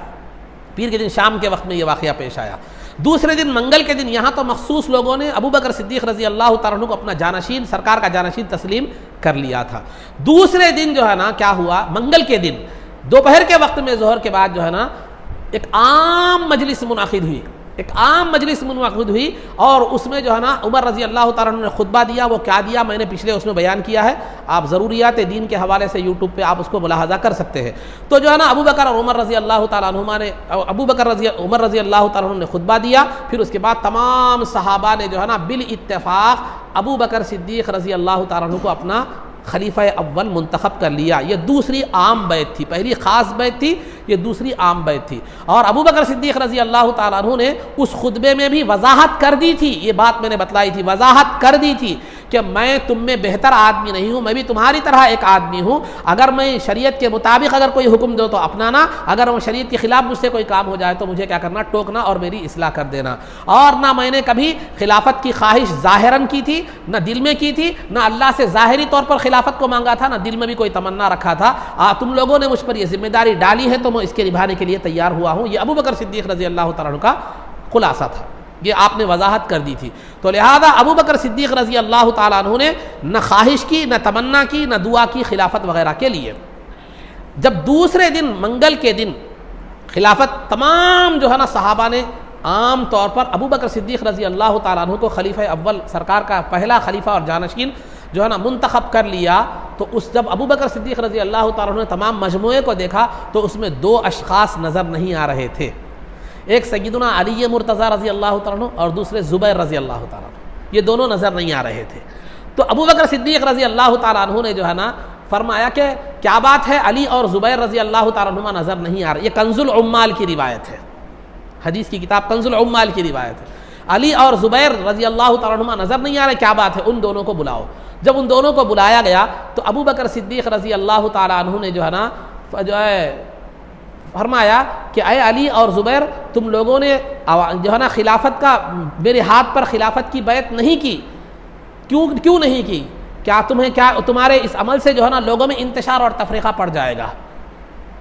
پیر کے دن شام کے وقت میں یہ واقعہ پیش آیا. دوسرے دن منگل کے دن یہاں تو مخصوص لوگوں نے ابو بکر صدیق رضی اللہ تعالیٰ عنہ کو اپنا جانشین، سرکار کا جانشین تسلیم کر لیا تھا. دوسرے دن جو ہے نا کیا ہوا، منگل کے دن دوپہر کے وقت میں ظہر کے بعد جو ہے نا ایک عام مجلس منعقد ہوئی اور اس میں جو ہے نا عمر رضی اللہ تعالیٰ عنہ نے خطبہ دیا. وہ کیا دیا میں نے پچھلے اس میں بیان کیا ہے، آپ ضروریات دین کے حوالے سے یوٹیوب پہ آپ اس کو ملاحظہ کر سکتے ہیں. تو جو ہے نا ابو بکر اور عمر رضی اللہ تعالیٰ عنہما نے عمر رضی اللہ تعالیٰ عنہ نے خطبہ دیا. پھر اس کے بعد تمام صحابہ نے جو ہے نا بالاتفاق ابو بکر صدیق رضی اللہ تعالیٰ عنہ کو اپنا خلیفہ اول منتخب کر لیا. یہ دوسری عام بیعت تھی، پہلی خاص بیعت تھی، یہ دوسری عام بیعت تھی. اور ابو بکر صدیق رضی اللہ تعالیٰ عنہ نے اس خطبے میں بھی وضاحت کر دی تھی، یہ بات میں نے بتلائی تھی، وضاحت کر دی تھی کہ میں تم میں بہتر آدمی نہیں ہوں، میں بھی تمہاری طرح ایک آدمی ہوں. اگر میں شریعت کے مطابق اگر کوئی حکم دو تو اپنانا، اگر وہ شریعت کے خلاف مجھ سے کوئی کام ہو جائے تو مجھے کیا کرنا، ٹوکنا اور میری اصلاح کر دینا. اور نہ میں نے کبھی خلافت کی خواہش ظاہراً کی تھی، نہ دل میں کی تھی، نہ اللہ سے ظاہری طور پر خلافت کو مانگا تھا، نہ دل میں بھی کوئی تمنا رکھا تھا. تم لوگوں نے مجھ پر یہ ذمہ داری ڈالی ہے تو میں اس کے نبھانے کے لیے تیار ہوا ہوں. یہ ابو بکر صدیق رضی اللہ تعالیٰ عنہ کا خلاصہ تھا، یہ آپ نے وضاحت کر دی تھی. تو لہذا ابو بکر صدیق رضی اللہ تعالیٰ عنہ نے نہ خواہش کی، نہ تمنا کی، نہ دعا کی خلافت وغیرہ کے لیے. جب دوسرے دن منگل کے دن خلافت تمام جو ہے نا صحابہ نے عام طور پر ابو بکر صدیق رضی اللہ تعالیٰ عنہ کو خلیفہ اول، سرکار کا پہلا خلیفہ اور جانشین جو ہے نا منتخب کر لیا. تو اس جب ابو بکر صدیق رضی اللہ تعالیٰ عنہ نے تمام مجموعے کو دیکھا تو اس میں دو اشخاص نظر نہیں آ رہے تھے. ایک سیدنا علی مرتضیٰ رضی اللہ تعالیٰ عنہ اور دوسرے زبیر رضی اللہ تعالیٰ عنہ، یہ دونوں نظر نہیں آ رہے تھے. تو ابو بکر صدیق رضی اللہ تعالیٰ عنہ نے جو ہے نا فرمایا کہ کیا بات ہے، علی اور زبیر رضی اللہ تعالیٰ عنہ نظر نہیں آ رہے. یہ کنز العمال کی روایت ہے، حدیث کی کتاب کنز العمال کی روایت ہے. علی اور زبیر رضی اللہ تعالیٰ عنہ نظر نہیں آ رہے، کیا بات ہے، ان دونوں کو بلاؤ. جب ان دونوں کو بلایا گیا تو ابو بکر صدیق رضی اللہ تعالیٰ عنہ نے جو ہے نا فرمایا کہ اے علی اور زبیر، تم لوگوں نے جو ہے نا خلافت کا میرے ہاتھ پر خلافت کی بیعت نہیں کی، کیوں نہیں کی؟ کیا تمہارے اس عمل سے جو ہے نا لوگوں میں انتشار اور تفریقہ پڑ جائے گا،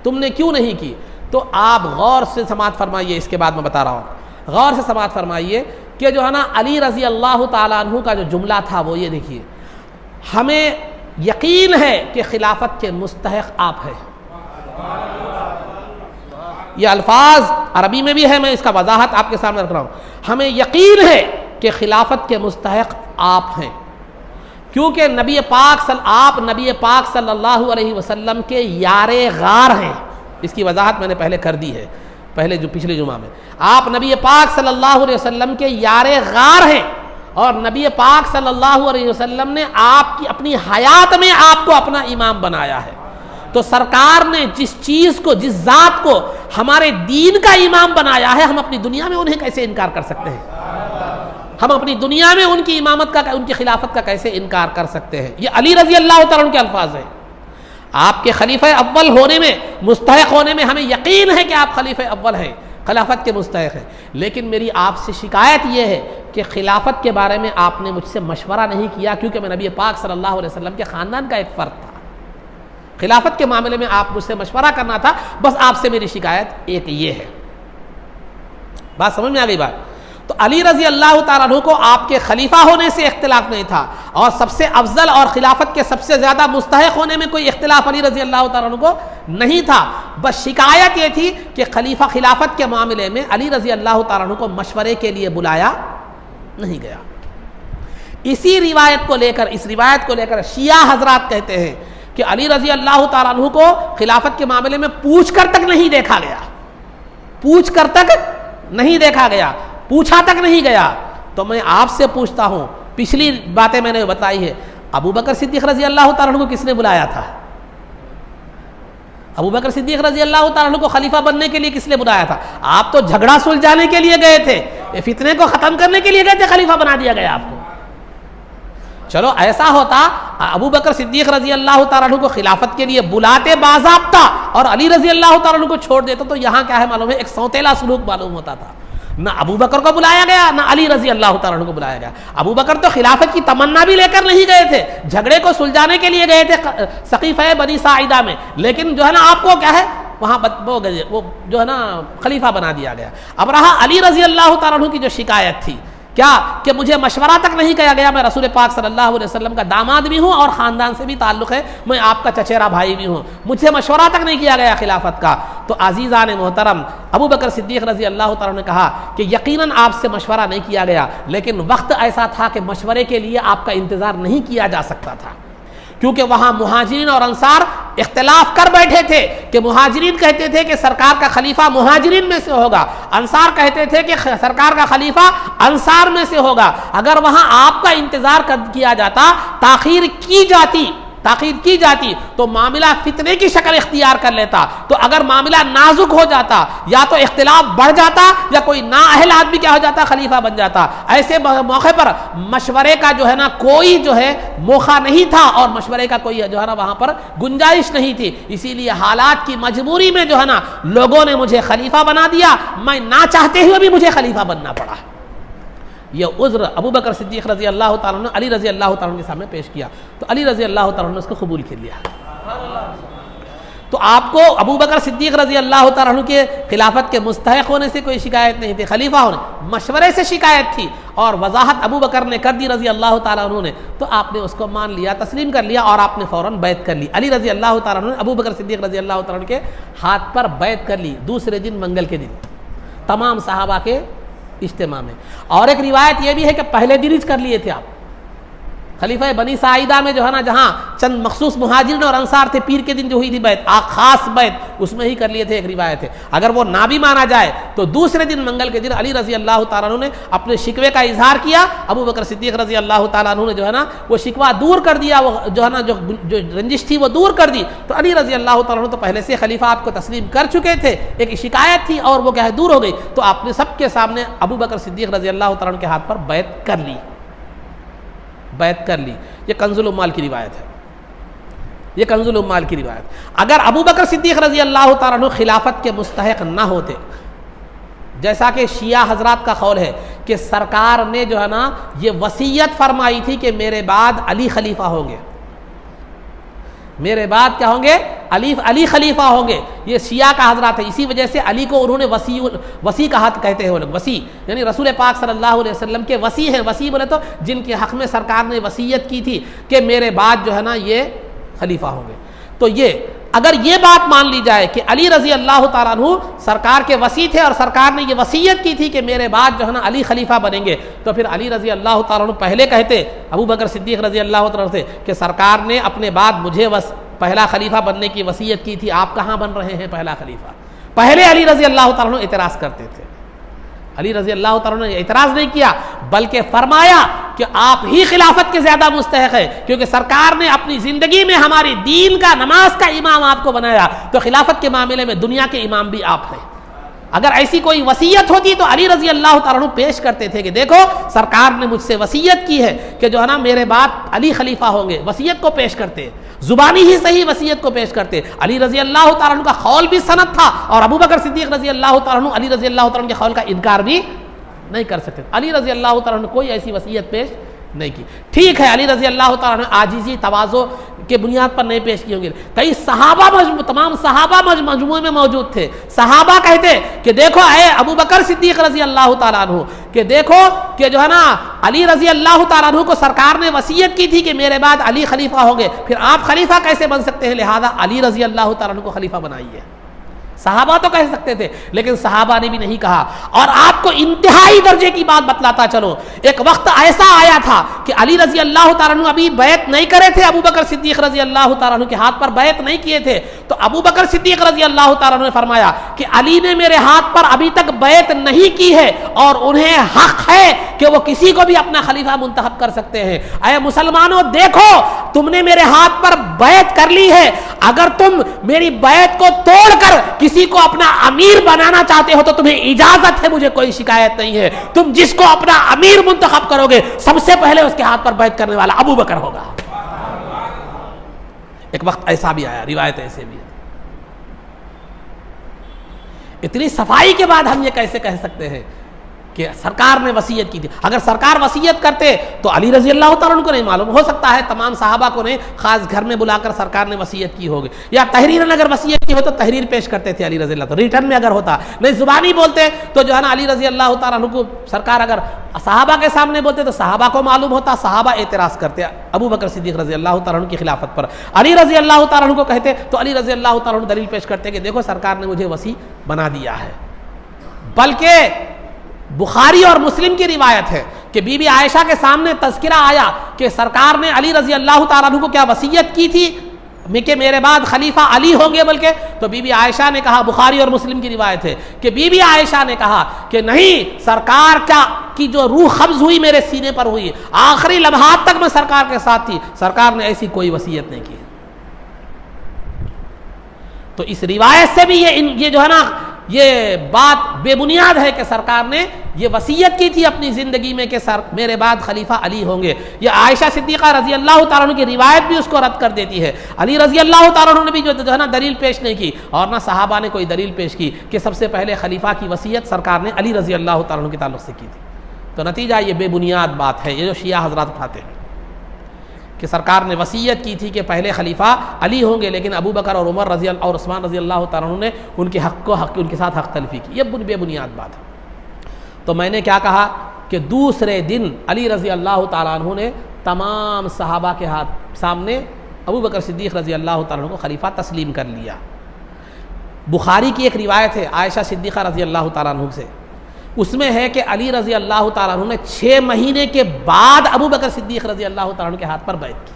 تم نے کیوں نہیں کی؟ تو آپ غور سے سماعت فرمائیے، اس کے بعد میں بتا رہا ہوں، غور سے سماعت فرمائیے کہ جو ہے نا علی رضی اللہ تعالیٰ عنہ کا جو جملہ تھا وہ یہ دیکھیے، ہمیں یقین ہے کہ خلافت کے مستحق آپ ہیں. یہ الفاظ عربی میں بھی ہے، میں اس کا وضاحت آپ کے سامنے رکھ رہا ہوں. ہمیں یقین ہے کہ کہ خلافت کے مستحق آپ ہیں، کیونکہ آپ نبی پاک صلی اللہ علیہ وسلم کے یار غار ہیں۔ اس کی وضاحت میں نے پہلے کر دی ہے، پچھلے جمعہ میں۔ آپ نبی پاک صلی اللہ علیہ وسلم کے یار غار ہیں، اور نبی پاک صلی اللہ علیہ وسلم نے آپ کی اپنی حیات میں آپ کو اپنا امام بنایا ہے۔ تو سرکار نے جس چیز کو، جس ذات کو ہمارے دین کا امام بنایا ہے، ہم اپنی دنیا میں انہیں کیسے انکار کر سکتے ہیں؟ ہم اپنی دنیا میں ان کی امامت کا، ان کی خلافت کا کیسے انکار کر سکتے ہیں؟ یہ علی رضی اللہ تعالیٰ عنہ کے الفاظ ہیں۔ آپ کے خلیفہ اول ہونے میں، مستحق ہونے میں ہمیں یقین ہے کہ آپ خلیفہ اول ہیں، خلافت کے مستحق ہیں، لیکن میری آپ سے شکایت یہ ہے کہ خلافت کے بارے میں آپ نے مجھ سے مشورہ نہیں کیا، کیونکہ میں نبی پاک صلی اللہ علیہ وسلم کے خاندان کا ایک فرد تھا۔ خلافت کے معاملے میں آپ مجھ سے مشورہ کرنا تھا، بس آپ سے میری شکایت ایک یہ ہے۔ بات سمجھ میں آ گئی بات؟ تو علی رضی اللہ تعالیٰ عنہ کو آپ کے خلیفہ ہونے سے اختلاف نہیں تھا، اور سب سے افضل اور خلافت کے سب سے زیادہ مستحق ہونے میں کوئی اختلاف علی رضی اللہ تعالیٰ عنہ کو نہیں تھا۔ بس شکایت یہ تھی کہ خلیفہ خلافت کے معاملے میں علی رضی اللہ تعالیٰ عنہ کو مشورے کے لیے بلایا نہیں گیا۔ اسی روایت کو لے کر شیعہ حضرات کہتے ہیں کہ علی رضی اللہ تعالیٰ عنہ کو خلافت کے معاملے میں پوچھ کر تک نہیں دیکھا گیا، پوچھا تک نہیں گیا۔ تو میں آپ سے پوچھتا ہوں، پچھلی باتیں میں نے بتائی ہے، ابو بکر صدیق رضی اللہ تعالیٰ عنہ کو کس نے بلایا تھا؟ ابو بکر صدیق رضی اللہ تعالیٰ عنہ کو خلیفہ بننے کے لیے کس نے بلایا تھا؟ آپ تو جھگڑا سلجھانے کے لیے گئے تھے، فتنے کو ختم کرنے کے لیے گئے تھے، خلیفہ بنا دیا گیا آپ کو۔ چلو ایسا ہوتا ابو بکر صدیق رضی اللہ تعالیٰ عنہ کو خلافت کے لیے بلاتے باضابطہ اور علی رضی اللہ تعالیٰ عنہ کو چھوڑ دیتا، تو یہاں کیا ہے معلوم ہے؟ ایک سوتیلا سلوک معلوم ہوتا تھا۔ نہ ابو بکر کو بلایا گیا، نہ علی رضی اللہ تعالیٰ عنہ کو بلایا گیا۔ ابو بکر تو خلافت کی تمنا بھی لے کر نہیں گئے تھے، جھگڑے کو سلجھانے کے لیے گئے تھے سقیفہ بنی ساعدہ میں، لیکن جو ہے نا آپ کو کیا ہے وہاں وہ جو ہے نا خلیفہ بنا دیا گیا۔ اب رہا علی رضی اللہ تعالیٰ عنہ کی جو شکایت تھی، کیا کہ مجھے مشورہ تک نہیں کیا گیا، میں رسول پاک صلی اللہ علیہ وسلم کا داماد بھی ہوں اور خاندان سے بھی تعلق ہے، میں آپ کا چچیرا بھائی بھی ہوں، مجھ سے مشورہ تک نہیں کیا گیا خلافت کا۔ تو عزیزان محترم، ابو بکر صدیق رضی اللہ تعالیٰ نے کہا کہ یقیناً آپ سے مشورہ نہیں کیا گیا، لیکن وقت ایسا تھا کہ مشورے کے لیے آپ کا انتظار نہیں کیا جا سکتا تھا، کیونکہ وہاں مہاجرین اور انصار اختلاف کر بیٹھے تھے کہ مہاجرین کہتے تھے کہ سرکار کا خلیفہ مہاجرین میں سے ہوگا، انصار کہتے تھے کہ سرکار کا خلیفہ انصار میں سے ہوگا۔ اگر وہاں آپ کا انتظار کیا جاتا، تاخیر کی جاتی تو معاملہ فتنے کی شکل اختیار کر لیتا۔ تو اگر معاملہ نازک ہو جاتا، یا تو اختلاف بڑھ جاتا یا کوئی نااہل آدمی کیا ہو جاتا، خلیفہ بن جاتا۔ ایسے موقع پر مشورے کا جو ہے نا کوئی جو ہے موقع نہیں تھا، اور مشورے کا کوئی جو ہے نا وہاں پر گنجائش نہیں تھی۔ اسی لیے حالات کی مجبوری میں جو ہے نا لوگوں نے مجھے خلیفہ بنا دیا، میں نہ چاہتے ہوئے بھی مجھے خلیفہ بننا پڑا۔ یہ عذر ابو بکر صدیق رضی اللہ تعالیٰ نے علی رضی اللہ تعالیٰ کے سامنے پیش کیا، تو علی رضی اللہ تعالیٰ نے اس کو قبول کر لیا۔ تو آپ کو ابو بکر صدیق رضی اللہ تعالیٰ کے خلافت کے مستحق ہونے سے کوئی شکایت نہیں تھی، خلیفہ ہونے مشورے سے شکایت تھی، اور وضاحت ابو بکر نے کر دی رضی اللہ تعالیٰ عنہ نے، تو آپ نے اس کو مان لیا، تسلیم کر لیا، اور آپ نے فوراً بیعت کر لی۔ علی رضی اللہ تعالیٰ عنہ نے ابو بکر صدیق رضی اللہ تعالیٰ کے ہاتھ پر بیعت کر لی دوسرے دن، منگل کے دن، تمام صحابہ کے اجتماع میں۔ اور ایک روایت یہ بھی ہے کہ پہلے دن ہی کر لیے تھے آپ، خلیفہ بنی ساعدہ میں جو ہے نا جہاں چند مخصوص مہاجرین اور انصار تھے، پیر کے دن جو ہوئی تھی بیعت، خاص بیعت، اس میں ہی کر لیے تھے، ایک روایت ہے۔ اگر وہ نہ بھی مانا جائے تو دوسرے دن منگل کے دن علی رضی اللہ تعالیٰ عنہ نے اپنے شکوے کا اظہار کیا، ابو بکر صدیق رضی اللہ تعالیٰ عنہ نے جو ہے نا وہ شکوہ دور کر دیا، وہ جو ہے نا جو رنجش تھی وہ دور کر دی۔ تو علی رضی اللہ تعالیٰ عنہ تو پہلے سے خلیفہ آپ کو تسلیم کر چکے تھے، ایک شکایت تھی اور وہ کیا ہے دور ہو گئی، تو آپ نے سب کے سامنے ابو بکر صدیق رضی اللہ تعالیٰ عنہ کے ہاتھ پر بیعت کر لی۔ یہ کنز الاموال کی روایت اگر ابو بکر صدیق رضی اللہ تعالیٰ عنہ خلافت کے مستحق نہ ہوتے، جیسا کہ شیعہ حضرات کا قول ہے کہ سرکار نے جو ہے نا یہ وصیت فرمائی تھی کہ میرے بعد علی خلیفہ ہوں گے، میرے بعد کیا ہوں گے، علی خلیفہ ہوں گے، یہ شیعہ کا حضرات ہے۔ اسی وجہ سے علی کو انہوں نے وصی کہا کہتے ہیں وہ لوگ، وصی یعنی رسول پاک صلی اللہ علیہ وسلم کے وصی ہیں۔ وصی بولے تو جن کے حق میں سرکار نے وصیت کی تھی کہ میرے بعد جو ہے نا یہ خلیفہ ہوں گے۔ تو یہ اگر یہ بات مان لی جائے کہ علی رضی اللہ تعالیٰ عنہ سرکار کے وصی تھے اور سرکار نے یہ وصیت کی تھی کہ میرے بعد جو ہے نا علی خلیفہ بنیں گے، تو پھر علی رضی اللہ تعالیٰ عنہ پہلے کہتے ابو بکر صدیق رضی اللہ تعالیٰ عنہ سے کہ سرکار نے اپنے بعد مجھے پہلا خلیفہ بننے کی وصیت کی تھی، آپ کہاں بن رہے ہیں پہلا خلیفہ؟ پہلے علی رضی اللہ تعالیٰ عنہ اعتراض کرتے تھے۔ علی رضی اللہ تعالیٰ عنہ نے اعتراض نہیں کیا بلکہ فرمایا کہ آپ ہی خلافت کے زیادہ مستحق ہے، کیونکہ سرکار نے اپنی زندگی میں ہماری دین کا، نماز کا امام آپ کو بنایا، تو خلافت کے معاملے میں دنیا کے امام بھی آپ ہیں۔ اگر ایسی کوئی وصیت ہوتی تو علی رضی اللہ تعالیٰ عنہ پیش کرتے تھے کہ دیکھو سرکار نے مجھ سے وصیت کی ہے کہ جو ہے نا میرے بعد علی خلیفہ ہوں گے، وصیت کو پیش کرتے، زبانی ہی صحیح وصیت کو پیش کرتے۔ علی رضی اللہ تعالیٰ عنہ کا قول بھی سند تھا اور ابو بکر صدیق رضی اللہ تعالیٰ عنہ علی رضی اللہ تعالیٰ عنہ کے قول کا انکار بھی نہیں کر سکتے۔ علی رضی اللہ تعالیٰ عنہ نے کوئی ایسی وصیت پیش نہیں کی۔ ٹھیک ہے علی رضی اللہ تعالیٰ عنہ عاجزی تواضع کے بنیاد پر نہیں پیش کی ہوں گے، کئی صحابہ تمام صحابہ مجموعے میں موجود تھے۔ صحابہ کہتے کہ دیکھو اے ابو بکر صدیق رضی اللہ تعالیٰ عنہ کہ دیکھو کہ جو ہے نا علی رضی اللہ تعالیٰ عنہ کو سرکار نے وصیت کی تھی کہ میرے بعد علی خلیفہ ہوں گے، پھر آپ خلیفہ کیسے بن سکتے ہیں؟ لہذا علی رضی اللہ تعالیٰ عنہ کو خلیفہ بنائیے۔ صحابہ تو کہہ سکتے تھے لیکن صحابہ نے بھی نہیں کہا۔ اور آپ کو انتہائی درجے کی بات بتلاتا چلو، ایک وقت ایسا آیا تھا کہ علی رضی اللہ تعالیٰ عنہ ابھی بیعت نہیں کرے تھے، ابو بکر صدیق رضی اللہ تعالیٰ عنہ کے ہاتھ پر بیعت نہیں کیے تھے، تو ابو بکر صدیق رضی اللہ تعالیٰ عنہ نے فرمایا کہ علی نے میرے ہاتھ پر ابھی تک بیعت نہیں کی ہے اور انہیں حق ہے کہ وہ کسی کو بھی اپنا خلیفہ منتخب کر سکتے ہیں۔ اے مسلمانوں دیکھو تم نے میرے ہاتھ پر بیعت کر لی ہے، اگر تم میری بیعت کو توڑ کر کسی کو اپنا امیر بنانا چاہتے ہو تو تمہیں اجازت ہے، مجھے کوئی شکایت نہیں ہے۔ تم جس کو اپنا امیر منتخب کرو گے سب سے پہلے اس کے ہاتھ پر بیعت کرنے والا ابو بکر ہوگا۔ ایک وقت ایسا بھی آیا، روایت ایسے بھی ہے۔ اتنی صفائی کے بعد ہم یہ کیسے کہہ سکتے ہیں کہ سرکار نے وصیت کی تھی؟ اگر سرکار وصیت کرتے تو علی رضی اللہ تعالیٰ عنہ کو نہیں معلوم، ہو سکتا ہے تمام صحابہ کو نہیں، خاص گھر میں بلا کر سرکار نے وصیت کی ہوگی، یا تحریراً اگر وصیت کی ہو تو تحریر پیش کرتے تھے علی رضی اللہ تعالیٰ، ریٹرن میں اگر ہوتا، نہیں زبانی بولتے تو جو ہے نا علی رضی اللہ تعالیٰ عنہ کو سرکار اگر صحابہ کے سامنے بولتے تو صحابہ کو معلوم ہوتا، صحابہ اعتراض کرتے ابو بکر صدیق رضی اللہ تعالیٰ عنہ کی خلافت پر، علی رضی اللہ تعالیٰ عنہ کو کہتے تو علی رضی اللہ تعالیٰ عنہ دلیل پیش کرتے کہ دیکھو سرکار نے مجھے وصی بنا دیا ہے۔ بلکہ بخاری اور مسلم کی روایت ہے کہ بی بی عائشہ کے سامنے تذکرہ آیا کہ سرکار نے علی رضی اللہ تعالیٰ عنہ کو کیا وصیت کی تھی کہ میرے بعد خلیفہ علی ہوں گے، بلکہ تو بی بی عائشہ نے کہا، بخاری اور مسلم کی روایت ہے کہ بی بی عائشہ نے کہا کہ نہیں، سرکار کی جو روح قبض ہوئی میرے سینے پر ہوئی، آخری لمحات تک میں سرکار کے ساتھ تھی، سرکار نے ایسی کوئی وصیت نہیں کی۔ تو اس روایت سے بھی یہ جو ہے نا یہ بات بے بنیاد ہے کہ سرکار نے یہ وصیت کی تھی اپنی زندگی میں کہ میرے بعد خلیفہ علی ہوں گے۔ یہ عائشہ صدیقہ رضی اللہ تعالیٰ عنہ کی روایت بھی اس کو رد کر دیتی ہے۔ علی رضی اللہ تعالیٰ عنہ نے بھی جو ہے نا دلیل پیش نہیں کی، اور نہ صحابہ نے کوئی دلیل پیش کی کہ سب سے پہلے خلیفہ کی وصیت سرکار نے علی رضی اللہ تعالیٰ عنہ کے تعلق سے کی تھی۔ تو نتیجہ یہ بے بنیاد بات ہے، یہ جو شیعہ حضرات اٹھاتے ہیں کہ سرکار نے وصیت کی تھی کہ پہلے خلیفہ علی ہوں گے، لیکن ابو بکر اور عمر رضی اللہ اور عثمان رضی اللہ تعالیٰ عنہ نے ان کے ان کے ساتھ حق تلفی کی، یہ بے بنیاد بات ہے۔ تو میں نے کیا کہا کہ دوسرے دن علی رضی اللہ تعالیٰ عنہ نے تمام صحابہ کے سامنے ابو بکر صدیق رضی اللہ تعالیٰ عنہ کو خلیفہ تسلیم کر لیا۔ بخاری کی ایک روایت ہے عائشہ صدیقہ رضی اللہ تعالیٰ عنہ سے، اس میں ہے کہ علی رضی اللہ تعالیٰ عنہ نے 6 مہینے کے بعد ابو بکر صدیق رضی اللہ تعالیٰ عنہ کے ہاتھ پر بیعت کی۔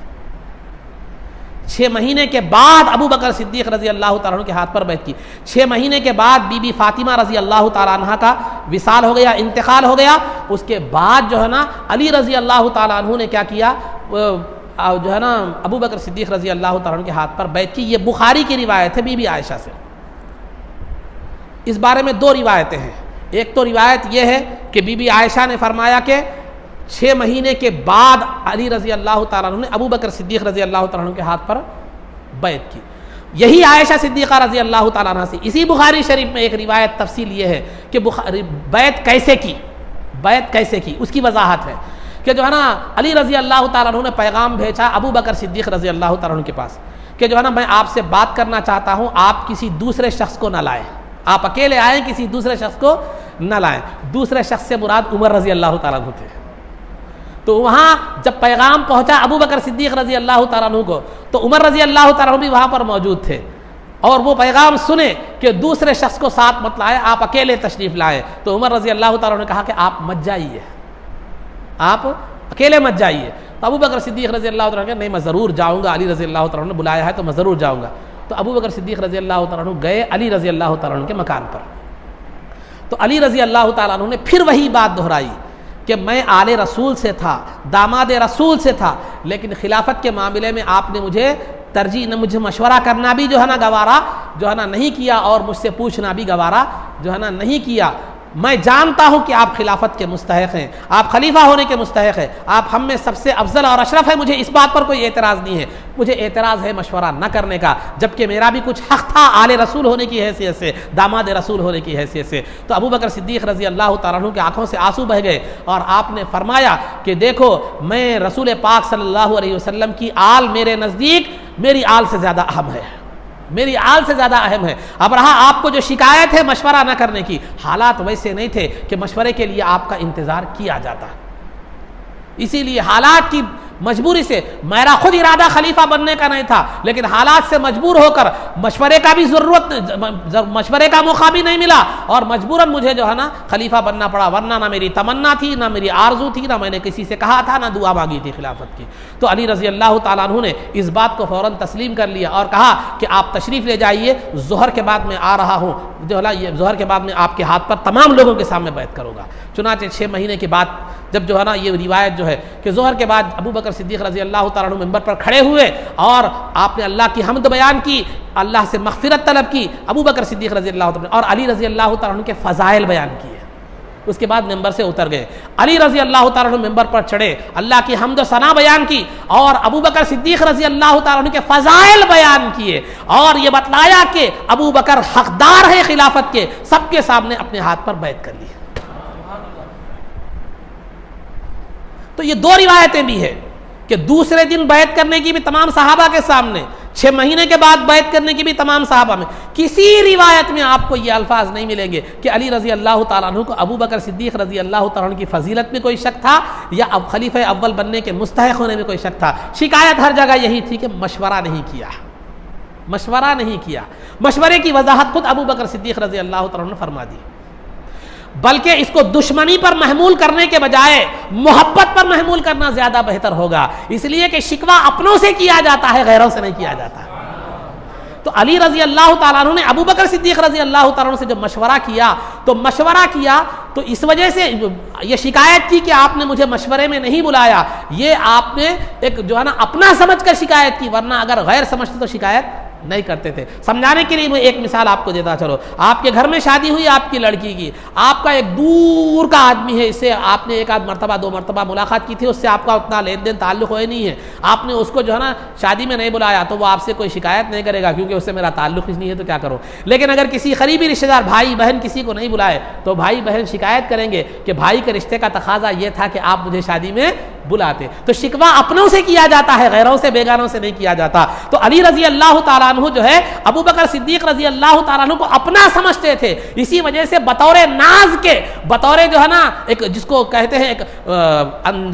6 مہینے کے بعد ابو بکر صدیق رضی اللہ تعالیٰ عنہ کے ہاتھ پر بیعت کی۔ 6 مہینے کے بعد بی بی فاطمہ رضی اللہ تعالیٰ عنہ کا وصال ہو گیا، انتقال ہو گیا۔ اس کے بعد جو ہے نا علی رضی اللہ تعالیٰ عنہ نے کیا کیا، جو ہے نا ابو بکر صدیق رضی اللہ تعالیٰ عنہ کے ہاتھ پر بیعت کی۔ یہ بخاری کی روایت ہے بی بی عائشہ سے۔ اس بارے میں 2 روایتیں ہیں۔ ایک تو روایت یہ ہے کہ بی بی عائشہ نے فرمایا کہ 6 مہینے کے بعد علی رضی اللہ تعالیٰ عنہ نے ابو بکر صدیق رضی اللہ تعالیٰ عنہ کے ہاتھ پر بیعت کی۔ یہی عائشہ صدیقہ رضی اللہ تعالیٰ عنہ سے اسی بخاری شریف میں ایک روایت تفصیل یہ ہے کہ بیعت کیسے کی اس کی وضاحت ہے کہ جو ہے نا علی رضی اللہ تعالیٰ عنہ نے پیغام بھیجا ابو بکر صدیق رضی اللہ تعالیٰ عنہ کے پاس کہ جو ہے نا میں آپ سے بات کرنا چاہتا ہوں، آپ کسی دوسرے شخص کو نہ لائیں، آپ اکیلے آئیں، کسی دوسرے شخص کو نہ لائیں۔ دوسرے شخص سے مراد عمر رضی اللہ تعالیٰ عنہ تھے۔ تو وہاں جب پیغام پہنچا ابو بکر صدیق رضی اللہ تعالیٰ عنہ کو تو عمر رضی اللہ تعالیٰ عنہ بھی وہاں پر موجود تھے۔ اور وہ پیغام سنے کہ دوسرے شخص کو ساتھ مت لائے، آپ اکیلے تشریف لائیں، تو عمر رضی اللہ تعالیٰ نے کہا کہ آپ مت جائیے، آپ اکیلے مت جائیے۔ تو ابو بکر صدیق رضی اللہ تعالیٰ نے کہا نہیں میں ضرور جاؤں گا، علی رضی اللہ تعالیٰ نے بلایا ہے تو میں ضرور جاؤں گا۔ تو ابو بکر صدیق رضی اللہ تعالیٰ گئے علی رضی اللہ تعالیٰ کے مکان پر۔ تو علی رضی اللہ تعالیٰ نے پھر وہی بات دہرائی کہ میں آل رسول سے تھا، داماد رسول سے تھا، لیکن خلافت کے معاملے میں آپ نے مجھے ترجیح نہ، مجھے مشورہ کرنا بھی جو ہے نا گوارا جو ہے نا نہیں کیا، اور مجھ سے پوچھنا بھی گوارا جو ہے نا نہیں کیا۔ میں جانتا ہوں کہ آپ خلافت کے مستحق ہیں، آپ خلیفہ ہونے کے مستحق ہیں، آپ ہم میں سب سے افضل اور اشرف ہے، مجھے اس بات پر کوئی اعتراض نہیں ہے، مجھے اعتراض ہے مشورہ نہ کرنے کا، جبکہ میرا بھی کچھ حق تھا آل رسول ہونے کی حیثیت سے، داماد رسول ہونے کی حیثیت سے۔ تو ابو بکر صدیق رضی اللہ تعالیٰ عنہ کی آنکھوں سے آنسو بہہ گئے، اور آپ نے فرمایا کہ دیکھو میں رسول پاک صلی اللہ علیہ وسلم کی آل میرے نزدیک میری آل سے زیادہ اہم ہے، میری آل سے زیادہ اہم ہے۔ اب رہا آپ کو جو شکایت ہے مشورہ نہ کرنے کی، حالات ویسے نہیں تھے کہ مشورے کے لیے آپ کا انتظار کیا جاتا، اسی لیے حالات کی مجبوری سے، میرا خود ارادہ خلیفہ بننے کا نہیں تھا، لیکن حالات سے مجبور ہو کر مشورے کا بھی مشورے کا موقع بھی نہیں ملا، اور مجبوراً مجھے جو ہے نا خلیفہ بننا پڑا، ورنہ نہ میری تمنا تھی، نہ میری آرزو تھی، نہ میں نے کسی سے کہا تھا، نہ دعا مانگی تھی خلافت کی۔ تو علی رضی اللہ تعالیٰ عنہ نے اس بات کو فوراً تسلیم کر لیا اور کہا کہ آپ تشریف لے جائیے، ظہر کے بعد میں آ رہا ہوں، جو ہے یہ ظہر کے بعد میں آپ کے ہاتھ پر تمام لوگوں کے سامنے بیعت کروں گا۔ چنانچہ 6 مہینے کے بعد جب جو ہے نا یہ روایت جو ہے کہ ظہر کے بعد ابو بکر صدیق رضی اللہ تعالیٰ عنہ منبر پر کھڑے ہوئے اور آپ نے اللہ کی حمد بیان کی، اللہ سے مغفرت طلب کی، ابو بکر صدیق رضی اللہ تعالیٰ اور علی رضی اللہ تعالیٰ عنہ کے فضائل بیان کیے۔ اس کے بعد ممبر سے اتر گئے، علی رضی اللہ تعالیٰ عنہ ممبر پر چڑھے، اللہ کی حمد و ثنا بیان کی، اور ابو بکر صدیق رضی اللہ تعالیٰ عنہ کے فضائل بیان کیے، اور یہ بتلایا کہ ابو بکر حقدار ہے خلافت کے، سب کے سامنے اپنے ہاتھ پر بیعت کر لی۔ تو یہ 2 روایتیں بھی ہیں کہ دوسرے دن بیعت کرنے کی بھی تمام صحابہ کے سامنے، 6 مہینے کے بعد بیعت کرنے کی بھی تمام صحابہ میں، کسی روایت میں آپ کو یہ الفاظ نہیں ملیں گے کہ علی رضی اللہ تعالیٰ عنہ کو ابو بکر صدیق رضی اللہ تعالیٰ عنہ کی فضیلت میں کوئی شک تھا یا اب خلیفہ اول بننے کے مستحق ہونے میں کوئی شک تھا۔ شکایت ہر جگہ یہی تھی کہ مشورہ نہیں کیا، مشورہ نہیں کیا۔ مشورے کی وضاحت خود ابو بکر صدیق رضی اللہ تعالیٰ عنہ نے فرما دی، بلکہ اس کو دشمنی پر محمول کرنے کے بجائے محبت پر محمول کرنا زیادہ بہتر ہوگا، اس لیے کہ شکوہ اپنوں سے کیا جاتا ہے، غیروں سے نہیں کیا جاتا۔ تو علی رضی اللہ تعالیٰ عنہ نے ابو بکر صدیق رضی اللہ تعالیٰ عنہ سے جب مشورہ کیا تو اس وجہ سے یہ شکایت کی کہ آپ نے مجھے مشورے میں نہیں بلایا، یہ آپ نے ایک جو ہے نا اپنا سمجھ کر شکایت کی، ورنہ اگر غیر سمجھتے تو شکایت نہیں کرتے تھے۔ سمجھانے کے لیے میں ایک مثال آپ کو دیتا چلو، آپ کے گھر میں شادی ہوئی آپ کی لڑکی کی، آپ کا ایک دور کا آدمی ہے، اس سے آپ نے 1 آدھ مرتبہ 2 مرتبہ ملاقات کی تھی، اس سے آپ کا اتنا لین دین تعلق ہوئے نہیں ہے، آپ نے اس کو جو ہے نا شادی میں نہیں بلایا تو وہ آپ سے کوئی شکایت نہیں کرے گا کیونکہ اس سے میرا تعلق ہی نہیں ہے، تو کیا کروں۔ لیکن اگر کسی قریبی رشتہ دار بھائی بہن کسی کو نہیں بلائے تو بھائی بہن شکایت کریں گے کہ بھائی کے رشتے کا تقاضا یہ تھا کہ آپ مجھے شادی میں بلاتے۔ تو شکوہ اپنوں سے کیا جاتا ہے، غیروں سے بیگانوں سے نہیں کیا جاتا۔ تو علی رضی اللہ تعالیٰ عنہ جو ہے ابو بکر صدیق رضی اللہ تعالیٰ عنہ کو اپنا سمجھتے تھے، اسی وجہ سے بطور ناز کے، بطور جو ہے نا ایک جس کو کہتے ہیں ایک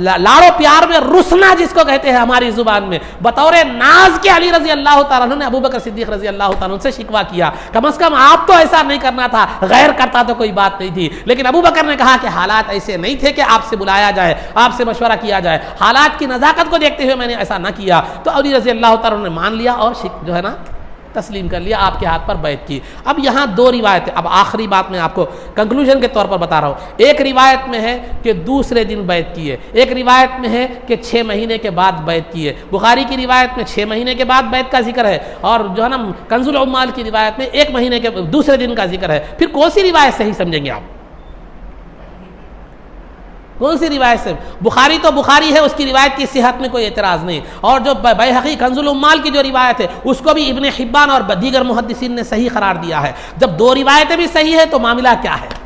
لاڑو پیار میں رسنا جس کو کہتے ہیں ہماری زبان میں، بطور ناز کے علی رضی اللہ تعالیٰ عنہ نے ابو بکر صدیق رضی اللہ تعالیٰ عنہ سے شکوہ کیا، کم از کم آپ تو ایسا نہیں کرنا تھا، غیر کرتا تو کوئی بات نہیں تھی، لیکن ابو بکر نے کہا کہ حالات ایسے نہیں تھے کہ آپ سے بلایا جائے، آپ سے مشورہ کیا جائے، حالات کی نزاکت کو دیکھتے ہوئے میں نے ایسا نہ کیا۔ تو علی رضی اللہ تعالیٰ نے مان لیا اور جو ہے نا تسلیم کر لیا، آپ کے ہاتھ پر بیعت کی۔ اب یہاں 2 روایتیں، اب آخری بات میں آپ کو کنکلوژن کے طور پر بتا رہا ہوں۔ ایک روایت میں ہے کہ دوسرے دن بیعت کیے، ایک روایت میں ہے کہ 6 مہینے کے بعد بیعت کیے۔ بخاری کی روایت میں 6 مہینے کے بعد بیعت کا ذکر ہے، اور جو ہے نا کنز العمال کی روایت میں 1 مہینے کے دوسرے دن کا ذکر ہے۔ پھر کون سی روایت صحیح سمجھیں گے آپ؟ کون سی روایت سے؟ بخاری تو بخاری ہے، اس کی روایت کی صحت میں کوئی اعتراض نہیں، اور جو بیہقی کنز العمال کی جو روایت ہے اس کو بھی ابن حبان اور دیگر محدثین نے صحیح قرار دیا ہے۔ جب 2 روایتیں بھی صحیح ہے تو معاملہ کیا ہے؟